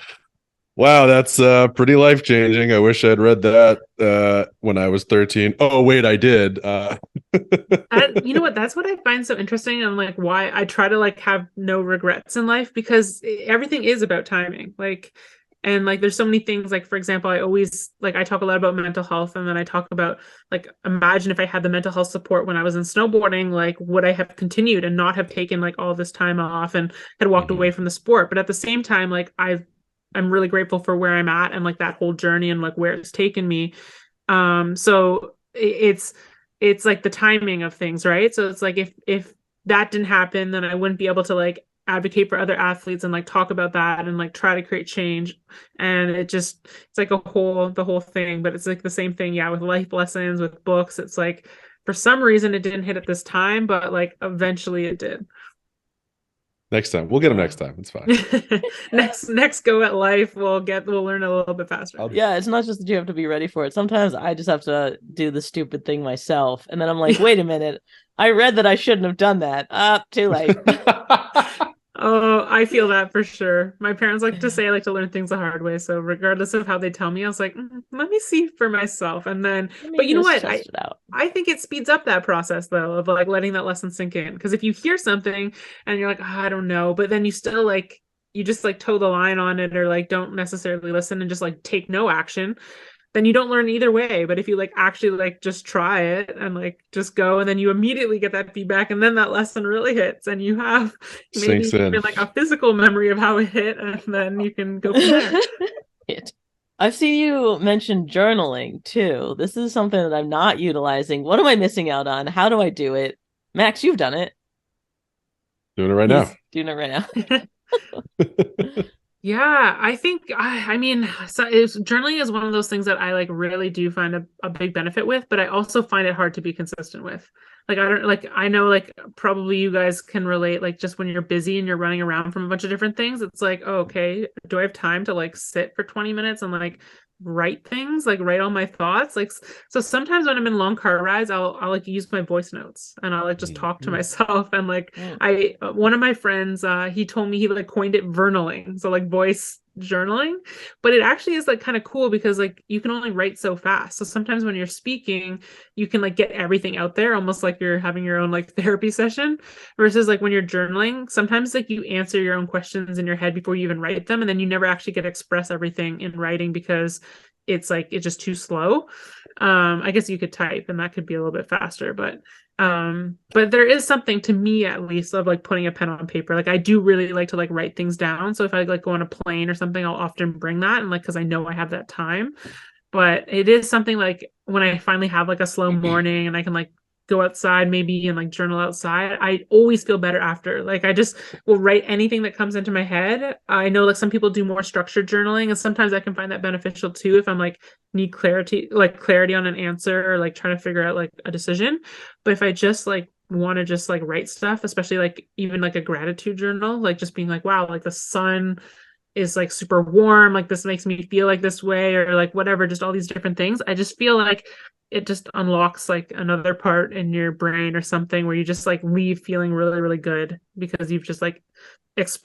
wow, that's pretty life-changing. I wish I'd read that when I was 13. Oh, wait, I did. You know what? That's what I find so interesting, and like why I try to like have no regrets in life, because everything is about timing. Like And like there's so many things, like for example, I always like I talk a lot about mental health, and then I talk about like imagine if I had the mental health support when I was in snowboarding, like would I have continued and not have taken like all this time off and had walked away from the sport. But at the same time, like I'm really grateful for where I'm at and like that whole journey and like where it's taken me. So it's like the timing of things, right? So it's like if that didn't happen, then I wouldn't be able to like advocate for other athletes and like talk about that and like try to create change. And it's like the whole thing. But it's like the same thing, yeah, with life lessons, with books. It's like for some reason it didn't hit at this time, but like eventually it did. Next time. We'll get them next time. It's fine. next go at life, we'll learn a little bit faster. Yeah, it's not just that you have to be ready for it. Sometimes I just have to do the stupid thing myself. And then I'm like, wait a minute. I read that I shouldn't have done that. Too late. Oh, I feel that for sure. My parents like to say I like to learn things the hard way. So regardless of how they tell me, I was like, let me see for myself. And then, but you know what? I think it speeds up that process though, of like letting that lesson sink in. Because if you hear something and you're like, oh, I don't know, but then you still like, you just like toe the line on it or like don't necessarily listen and just like take no action, then you don't learn either way. But if you like actually like just try it and like just go, and then you immediately get that feedback, and then that lesson really hits, and you have maybe even like a physical memory of how it hit, and then you can go from there. I've seen you mention journaling too. This is something that I'm not utilizing. What am I missing out on? How do I do it? Max, you've done it. Doing it right now. Doing it right now. Yeah, I think I mean, so journaling is one of those things that I like really do find a big benefit with, but I also find it hard to be consistent with. Like I know like probably you guys can relate, like just when you're busy and you're running around from a bunch of different things, it's like, oh, okay, do I have time to like sit for 20 minutes and like write things, like write all my thoughts? Like so sometimes when I'm in long car rides, I'll like use my voice notes and I'll like just talk to myself. And like one of my friends, he told me he like coined it vernaling, so like voice journaling. But it actually is like kind of cool because like you can only write so fast. So sometimes when you're speaking, you can like get everything out there almost like you're having your own like therapy session, versus like when you're journaling, sometimes like you answer your own questions in your head before you even write them, and then you never actually get to express everything in writing because it's like it's just too slow. I guess you could type and that could be a little bit faster, but there is something, to me at least, of like putting a pen on paper. Like I do really like to like write things down, so if I like go on a plane or something, I'll often bring that, and like because I know I have that time. But it is something like when I finally have like a slow morning and I can like go outside maybe and like journal outside, I always feel better after. Like I just will write anything that comes into my head. I know like some people do more structured journaling, and sometimes I can find that beneficial too if I'm like need clarity on an answer or like trying to figure out like a decision. But if I just like want to just like write stuff, especially like even like a gratitude journal, like just being like, wow, like the sun is like super warm, like this makes me feel like this way, or like whatever, just all these different things, I just feel like it just unlocks like another part in your brain or something where you just like leave feeling really, really good because you've just like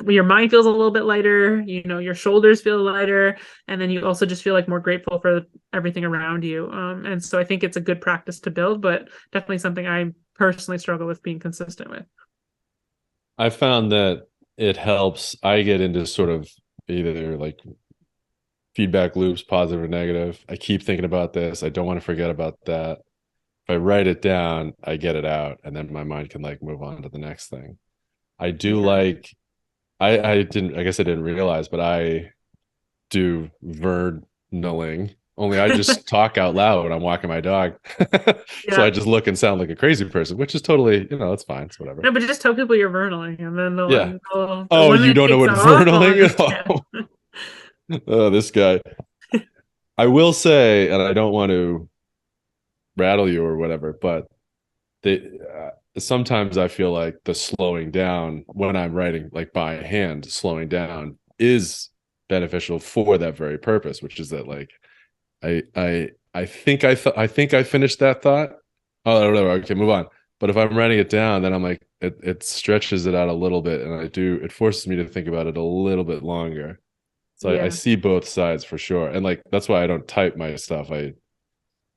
your mind feels a little bit lighter, you know, your shoulders feel lighter, and then you also just feel like more grateful for everything around you. And so I think it's a good practice to build, but definitely something I personally struggle with being consistent with. I found that it helps. I get into sort of either like feedback loops, positive or negative. I keep thinking about this. I don't want to forget about that. If I write it down, I get it out, and then my mind can like move on to the next thing. I do like, I guess I didn't realize, but I do vernaling. Only I just talk out loud when I'm walking my dog. So I just look and sound like a crazy person, which is totally, you know, it's fine. It's whatever. No, but just tell people you're vernaling, and then they'll oh, you don't know what vernaling? Oh, this guy. I will say, and I don't want to rattle you or whatever, but sometimes I feel like the slowing down when I'm writing like by hand, slowing down is beneficial for that very purpose, which is that like I think I finished that thought. Oh, whatever. Okay, move on. But if I'm writing it down, then I'm like it stretches it out a little bit, and it forces me to think about it a little bit longer. So I see both sides for sure, and like that's why I don't type my stuff. I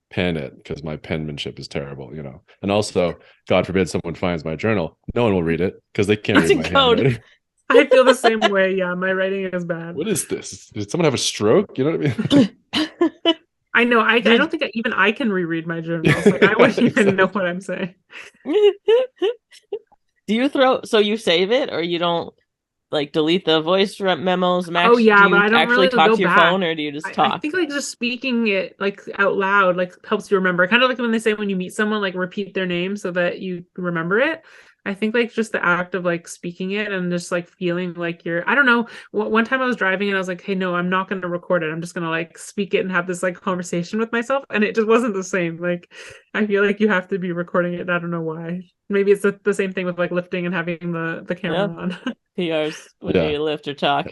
pen it because my penmanship is terrible, you know. And also, God forbid someone finds my journal, no one will read it because they can't read my handwriting. I feel the same way. Yeah, my writing is bad. What is this? Did someone have a stroke? You know what I mean? I know. I Did- don't think even I can reread my journals. Like I wouldn't even know what I'm saying. Do you so you save it, or you don't like delete the voice memos, Oh Max? Do yeah, but you I don't actually really talk go to your back. phone, or do you just I talk? think like just speaking it like out loud like helps you remember. Kind of like when they say when you meet someone, like repeat their name so that you remember it. I think like just the act of like speaking it and just like feeling like you're, I don't know. One time I was driving and I was like, hey, no, I'm not going to record it. I'm just going to like speak it and have this like conversation with myself. And it just wasn't the same. Like, I feel like you have to be recording it. I don't know why. Maybe it's the same thing with like lifting and having the camera on. PRs when Yeah. you lift or talk.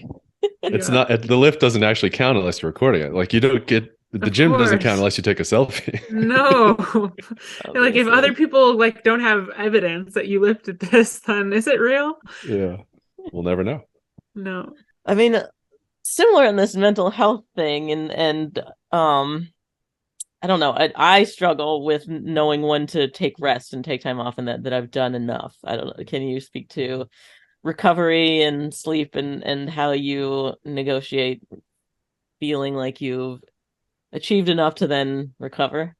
It's Yeah. not the lift doesn't actually count unless you're recording it. Like you don't get the Of gym doesn't count course. unless you take a selfie. No. Like if Obviously. other people like don't have evidence that you lifted this, then is it real? Yeah. We'll never know. No. I mean, similar in this mental health thing, and I don't know. I struggle with knowing when to take rest and take time off, and that I've done enough. I don't know. Can you speak to recovery and sleep and how you negotiate feeling like you've achieved enough to then recover?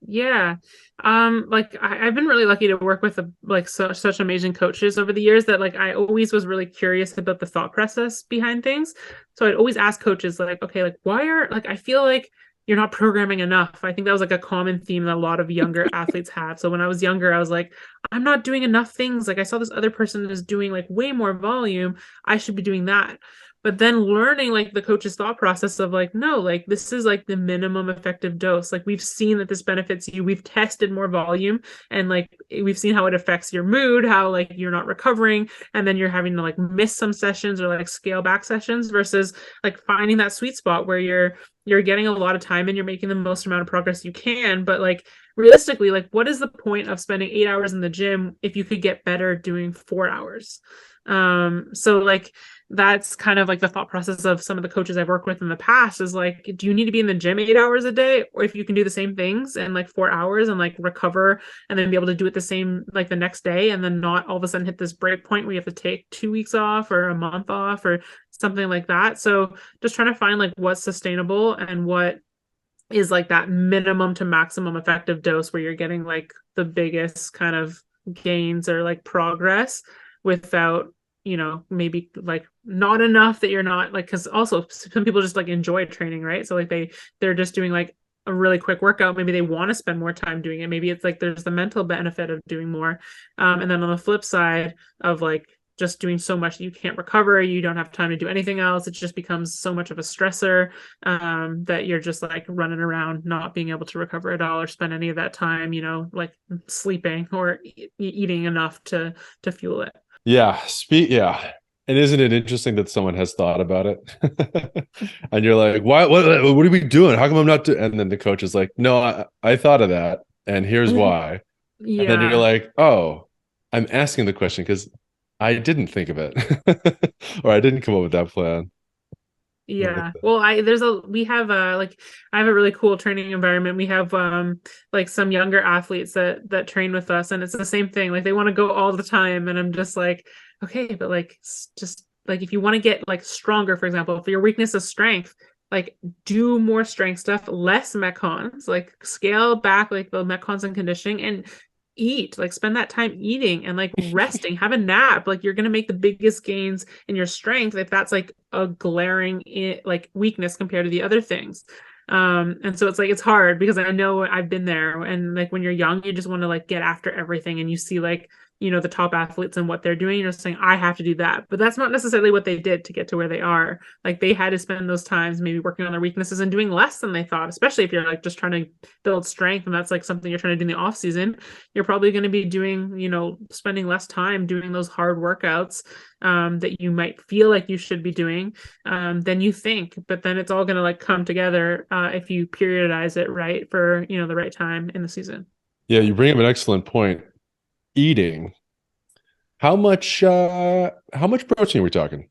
Yeah. Like I've been really lucky to work with like such amazing coaches over the years that like I always was really curious about the thought process behind things. So I'd always ask coaches like, okay, like why are like I feel like you're not programming enough. I think that was like a common theme that a lot of younger athletes have. So when I was younger, I was like, I'm not doing enough things. Like I saw this other person is doing like way more volume. I should be doing that. But then learning like the coach's thought process of like, no, like this is like the minimum effective dose. Like we've seen that this benefits you. We've tested more volume and like we've seen how it affects your mood, how like you're not recovering, and then you're having to like miss some sessions or like scale back sessions versus like finding that sweet spot where you're getting a lot of time and you're making the most amount of progress you can. But like realistically, like what is the point of spending 8 hours in the gym if you could get better doing 4 hours? So like that's kind of like the thought process of some of the coaches I've worked with in the past is like, do you need to be in the gym 8 hours a day? Or if you can do the same things in like 4 hours and like recover and then be able to do it the same like the next day and then not all of a sudden hit this break point where you have to take 2 weeks off or a month off or something like that. So just trying to find like what's sustainable and what is like that minimum to maximum effective dose where you're getting like the biggest kind of gains or like progress without maybe like not enough that you're not like, because also some people just like enjoy training, right? So like they're just doing like a really quick workout. Maybe they want to spend more time doing it. Maybe it's like there's the mental benefit of doing more. And then on the flip side of like just doing so much that you can't recover, you don't have time to do anything else. It just becomes so much of a stressor that you're just like running around, not being able to recover at all or spend any of that time, like sleeping or eating enough to fuel it. Yeah. Yeah. And isn't it interesting that someone has thought about it? And you're like, what are we doing? How come I'm not doing? And then the coach is like, no, I thought of that. And here's why. Yeah. And then you're like, oh, I'm asking the question because I didn't think of it. Or I didn't come up with that plan. Yeah. Well, I have a really cool training environment. We have like some younger athletes that train with us and it's the same thing. Like they want to go all the time and I'm just like, okay, but like just like if you want to get like stronger, for example, if your weakness is strength, like do more strength stuff, less metcons, like scale back like the metcons and conditioning and eat, like spend that time eating and like resting, have a nap. Like you're going to make the biggest gains in your strength if that's like a glaring like weakness compared to the other things. And so it's like it's hard because I know I've been there and like when you're young you just want to like get after everything and you see like the top athletes and what they're doing, you're just saying I have to do that, but that's not necessarily what they did to get to where they are. Like they had to spend those times maybe working on their weaknesses and doing less than they thought, especially if you're like just trying to build strength and that's like something you're trying to do in the off season. You're probably going to be doing spending less time doing those hard workouts that you might feel like you should be doing than you think, but then it's all going to like come together if you periodize it right for the right time in the season. Yeah, you bring up an excellent point. Eating. How much protein are we talking?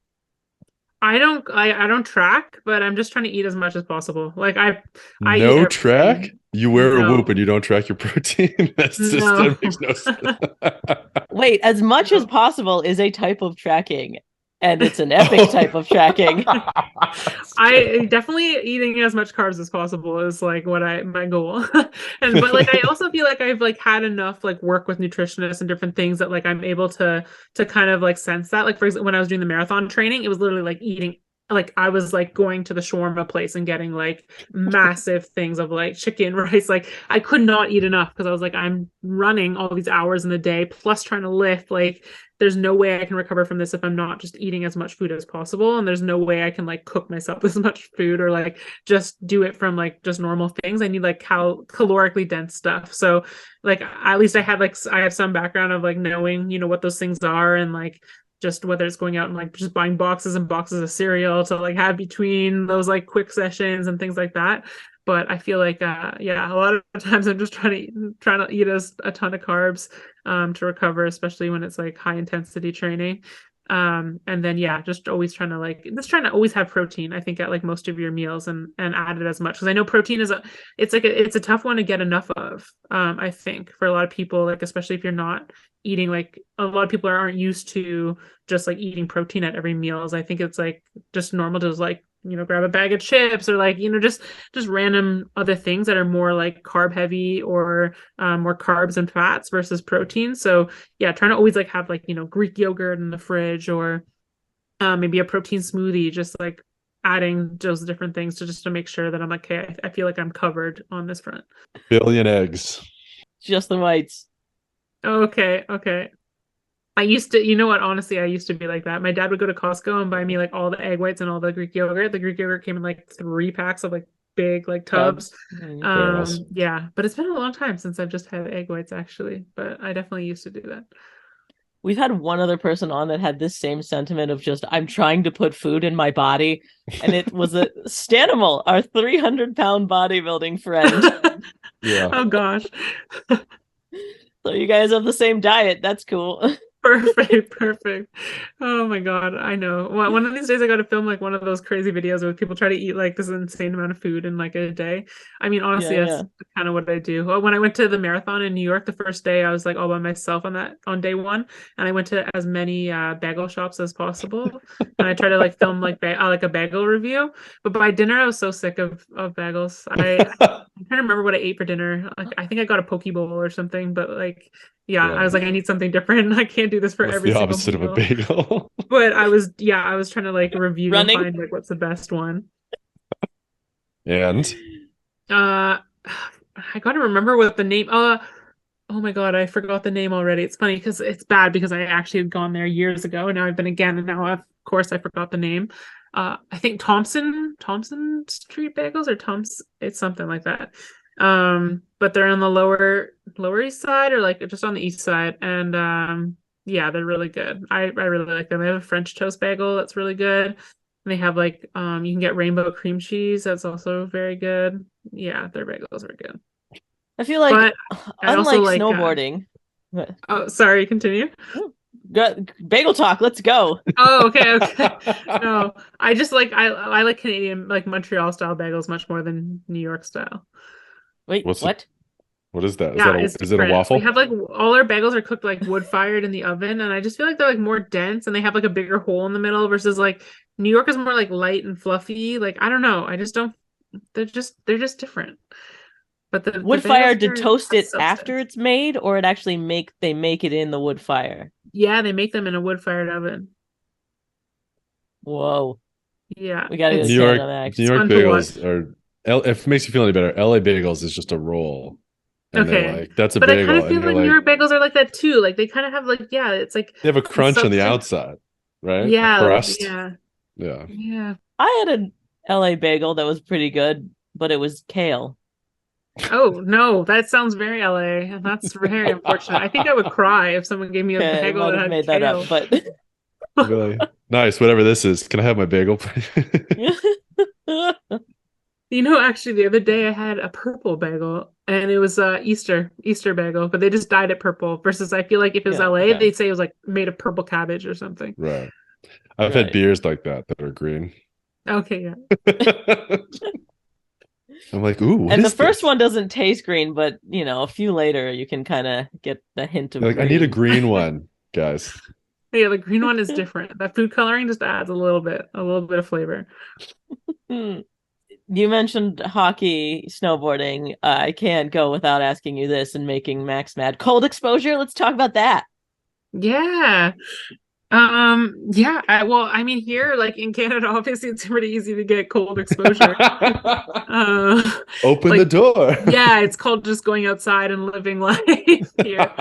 I don't track, but I'm just trying to eat as much as possible. Like I no eat track? You wear No. a whoop and you don't track your protein? That makes no sense. Wait, as much as possible is a type of tracking. And it's an epic type of tracking. I definitely eating as much carbs as possible is like what my goal. But like I also feel like I've like had enough like work with nutritionists and different things that like I'm able to kind of like sense that. Like for example, when I was doing the marathon training, it was literally like eating, like I was like going to the shawarma place and getting like massive things of like chicken, rice. Like I could not eat enough because I was like, I'm running all these hours in the day plus trying to lift. Like there's no way I can recover from this if I'm not just eating as much food as possible. And there's no way I can like cook myself as much food or like just do it from like just normal things. I need like calorically dense stuff. So like at least I have some background of like knowing, you know, what those things are, and like just whether it's going out and like just buying boxes and boxes of cereal to like have between those like quick sessions and things like that. But I feel like yeah, a lot of times I'm just trying to eat a ton of carbs to recover, especially when it's like high intensity training. And then yeah, just always trying to always have protein, I think, at like most of your meals, and add it as much, because I know protein is it's a tough one to get enough of. I think for a lot of people, like especially if you're not eating, like a lot of people aren't used to just like eating protein at every meals. I think it's like just normal to like, you know, grab a bag of chips or like, you know, just random other things that are more like carb heavy or more carbs and fats versus protein. So yeah, trying to always like have like, you know, Greek yogurt in the fridge, or maybe a protein smoothie, just like adding those different things to make sure that I'm like, okay, I feel like I'm covered on this front. Billion eggs. Just the whites. Okay. I used to, you know what, honestly, I used to be like that. My dad would go to Costco and buy me like all the egg whites and all the Greek yogurt. The Greek yogurt came in like 3 packs of like big like tubs. Yeah, but it's been a long time since I've just had egg whites actually, but I definitely used to do that. We've had one other person on that had this same sentiment of just, I'm trying to put food in my body. And it was a Stanimal, our 300-pound bodybuilding friend. Yeah. Oh gosh. So you guys have the same diet. That's cool. Perfect. Oh my God. I know. Well, one of these days I got to film like one of those crazy videos where people try to eat like this insane amount of food in like a day. I mean, honestly, that's kind of what I do. Well, when I went to the marathon in New York, the first day I was like all by myself on day one. And I went to as many bagel shops as possible. And I tried to like film like like a bagel review. But by dinner, I was so sick of bagels. I'm trying to remember what I ate for dinner. Like, I think I got a poke bowl or something, but like, yeah, I was like, I need something different. I can't do this for every single opposite meal. of a bagel. But I was trying to like review and Running. find like what's the best one. And I gotta remember what the name. Oh my God, I forgot the name already. It's funny because it's bad because I actually had gone there years ago, and now I've been again, and now of course I forgot the name. I think Thompson Street Bagels, or it's something like that. But they're on the lower east side, or like just on the east side, and yeah, they're really good. I really like them. They have a French toast bagel that's really good. And they have like you can get rainbow cream cheese that's also very good. Yeah, their bagels are good. I feel like, unlike like snowboarding. Oh, sorry, continue. Bagel Talk, let's go. Oh, okay. No, I just like I like Canadian, like Montreal style bagels much more than New York style. Wait, what? What is that? Yeah, Is it a waffle? We have like all our bagels are cooked like wood fired in the oven, and I just feel like they're like more dense, and they have like a bigger hole in the middle versus like New York is more like light and fluffy. Like I don't know, I just don't. They're just different. But the wood fire to toast it after it's made, or it actually they make it in the wood fire? Yeah, they make them in a wood fired oven. Whoa. Yeah, we gotta go New York. New York bagels are. If it makes you feel any better, LA bagels is just a roll. And okay, like, that's a but bagel. I kind of feel like New York bagels are like that too. Like they kind of have like, yeah, it's like they have a crunch on the outside, right? Yeah, crust. Yeah. I had an LA bagel that was pretty good, but it was kale. Oh no, that sounds very LA, and that's very unfortunate. I think I would cry if someone gave me a bagel that had made kale. that up, but really nice. Whatever this is, can I have my bagel, please? You know, actually, the other day I had a purple bagel, and it was Easter bagel, but they just dyed it purple. Versus, I feel like if it was LA, they'd say it was like made of purple cabbage or something. Right. I've had beers like that are green. Okay, yeah. I'm like, ooh. And the first one doesn't taste green, but you know, a few later you can kind of get the hint of like, green. I need a green one, guys. Yeah, the green one is different. That food coloring just adds a little bit of flavor. Hmm. You mentioned hockey, snowboarding. I can't go without asking you this and making Max mad. Cold exposure. Let's talk about that. Yeah. Yeah, well, I mean here, like in Canada, obviously it's pretty easy to get cold exposure. Uh, Open the like door. yeah, it's called just going outside and living life here.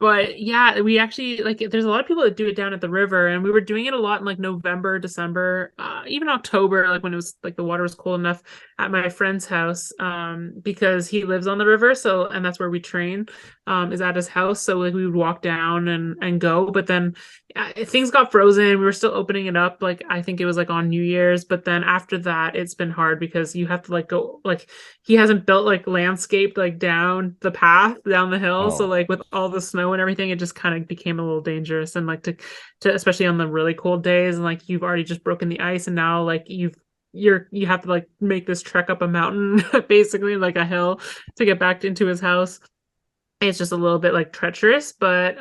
But yeah, we actually like there's a lot of people that do it down at the river, and we were doing it a lot in like November, December, even October, like when it was like the water was cold enough at my friend's house, because he lives on the river, so and that's where we train, is at his house. So like we would walk down and go, but then things got frozen. We were still opening it up, like I think it was like on New Year's, but then after that, it's been hard because you have to like go like he hasn't built like landscaped like down the path down the hill, so Oh, like with all the snow and everything, it just kind of became a little dangerous, and like to especially on the really cold days, and like you've already just broken the ice, and now like you have to like make this trek up a mountain basically like a hill to get back into his house. It's just a little bit like treacherous, but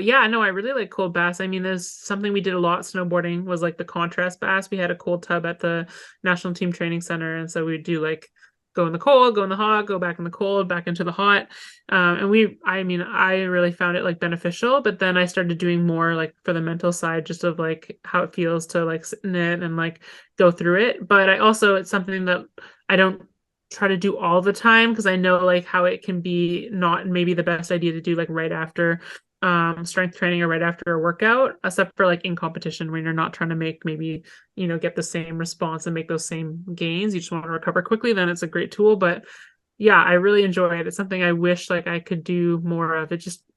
yeah, no, I really like cold baths. I mean, there's something we did a lot snowboarding was like the contrast baths. We had a cold tub at the National Team Training Center, and so we'd do like go in the cold, go in the hot, go back in the cold, back into the hot. And I mean, I really found it like beneficial, but then I started doing more like for the mental side, just of like how it feels to like sit in it and like go through it. But I also, it's something that I don't try to do all the time because I know like how it can be not maybe the best idea to do like right after strength training or right after a workout, except for like in competition when you're not trying to make maybe get the same response and make those same gains. You just want to recover quickly, then it's a great tool. But yeah, I really enjoy it. It's something I wish like I could do more of.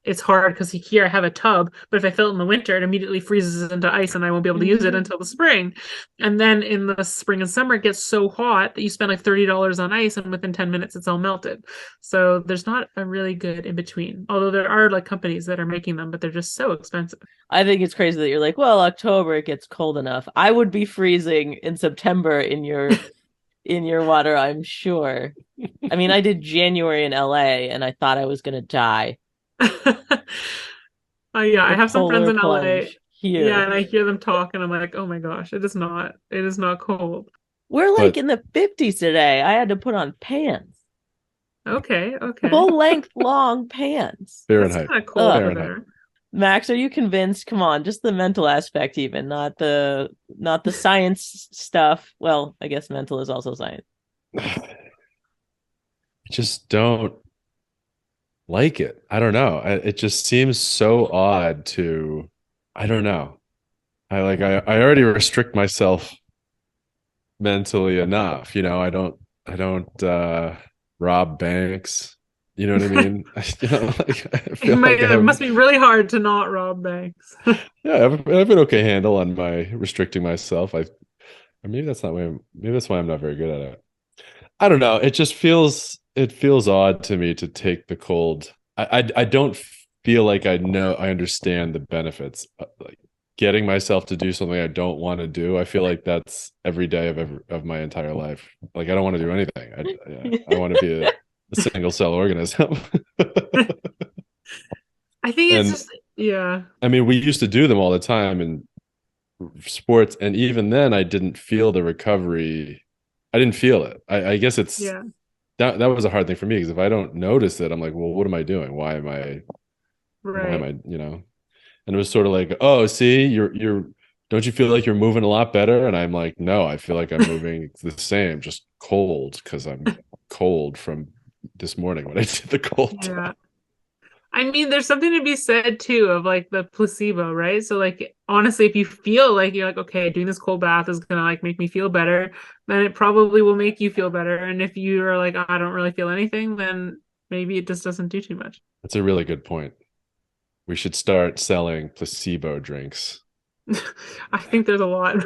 It's hard because here I have a tub, but if I fill it in the winter, it immediately freezes into ice and I won't be able to use it until the spring. And then in the spring and summer, it gets so hot that you spend like $30 on ice and within 10 minutes it's all melted. So there's not a really good in between. Although there are like companies that are making them, but they're just so expensive. I think it's crazy that you're like, well, October it gets cold enough. I would be freezing in September in your water, I'm sure. I mean, I did January in LA and I thought I was gonna die. Yeah, I The have some friends polar in LA. plunge Yeah, here. and I hear them talk and I'm like, oh my gosh, it is not cold. We're like but in the 50s today. I had to put on pants. Okay, okay. Full length long pants. That's Fahrenheit. kind of cold Ugh. over Fahrenheit. there. Max, are you convinced? Come on, just the mental aspect even, not the science stuff. Well, I guess mental is also science. Just don't like it. I don't know. It just seems so odd to, I don't know. I already restrict myself mentally enough. I don't rob banks. You know what I mean? Like I feel like I It have, must be really hard to not rob banks. yeah, I have an okay handle on my restricting myself. Maybe that's not why maybe that's why I'm not very good at it. I don't know. It feels odd to me to take the cold. I don't feel like I understand the benefits. Like getting myself to do something I don't want to do. I feel like that's every day of my entire life. Like I don't want to do anything. I want to be a single cell organism. I think it's And just, yeah, I mean, we used to do them all the time in sports, and even then, I didn't feel the recovery. I didn't feel it. I guess it's yeah, that was a hard thing for me because if I don't notice it, I'm like, well, what am I doing? Why am right. I, And it was sort of like, oh, see, don't you feel like you're moving a lot better? And I'm like, no, I feel like I'm moving the same, just cold because I'm cold from this morning when I did the cold Yeah. tub. I mean, there's something to be said too of like the placebo, right? So like honestly, if you feel like you're like, okay, doing this cold bath is gonna like make me feel better, then it probably will make you feel better. And if you are like, I don't really feel anything, then maybe it just doesn't do too much. That's a really good point. We should start selling placebo drinks. I think there's a lot.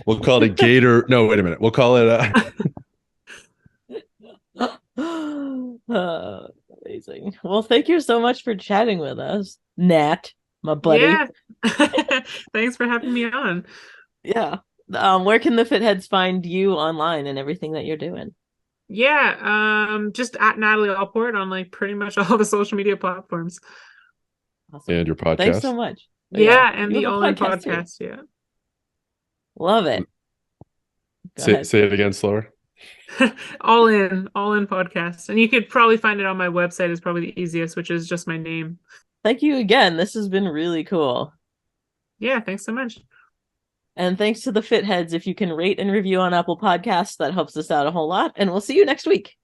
We'll call it a Gator. No, wait a minute. We'll call it Amazing. Well, thank you so much for chatting with us, Nat, my buddy. Yeah. Thanks for having me on. Yeah. Where can the fitheads find you online and everything that you're doing? Yeah, just at Natalie Allport on like pretty much all the social media platforms. Awesome. And your Thanks so podcast. much. Oh, Yeah, and you the have a All In podcast too. podcast. Yeah. Love it. Go Say ahead. it again slower. All In podcast. And you could probably find it on my website is probably the easiest, which is just my name. Thank you again. This has been really cool. Yeah, thanks so much. And thanks to the Fit Heads. If you can rate and review on Apple Podcasts, that helps us out a whole lot. And we'll see you next week.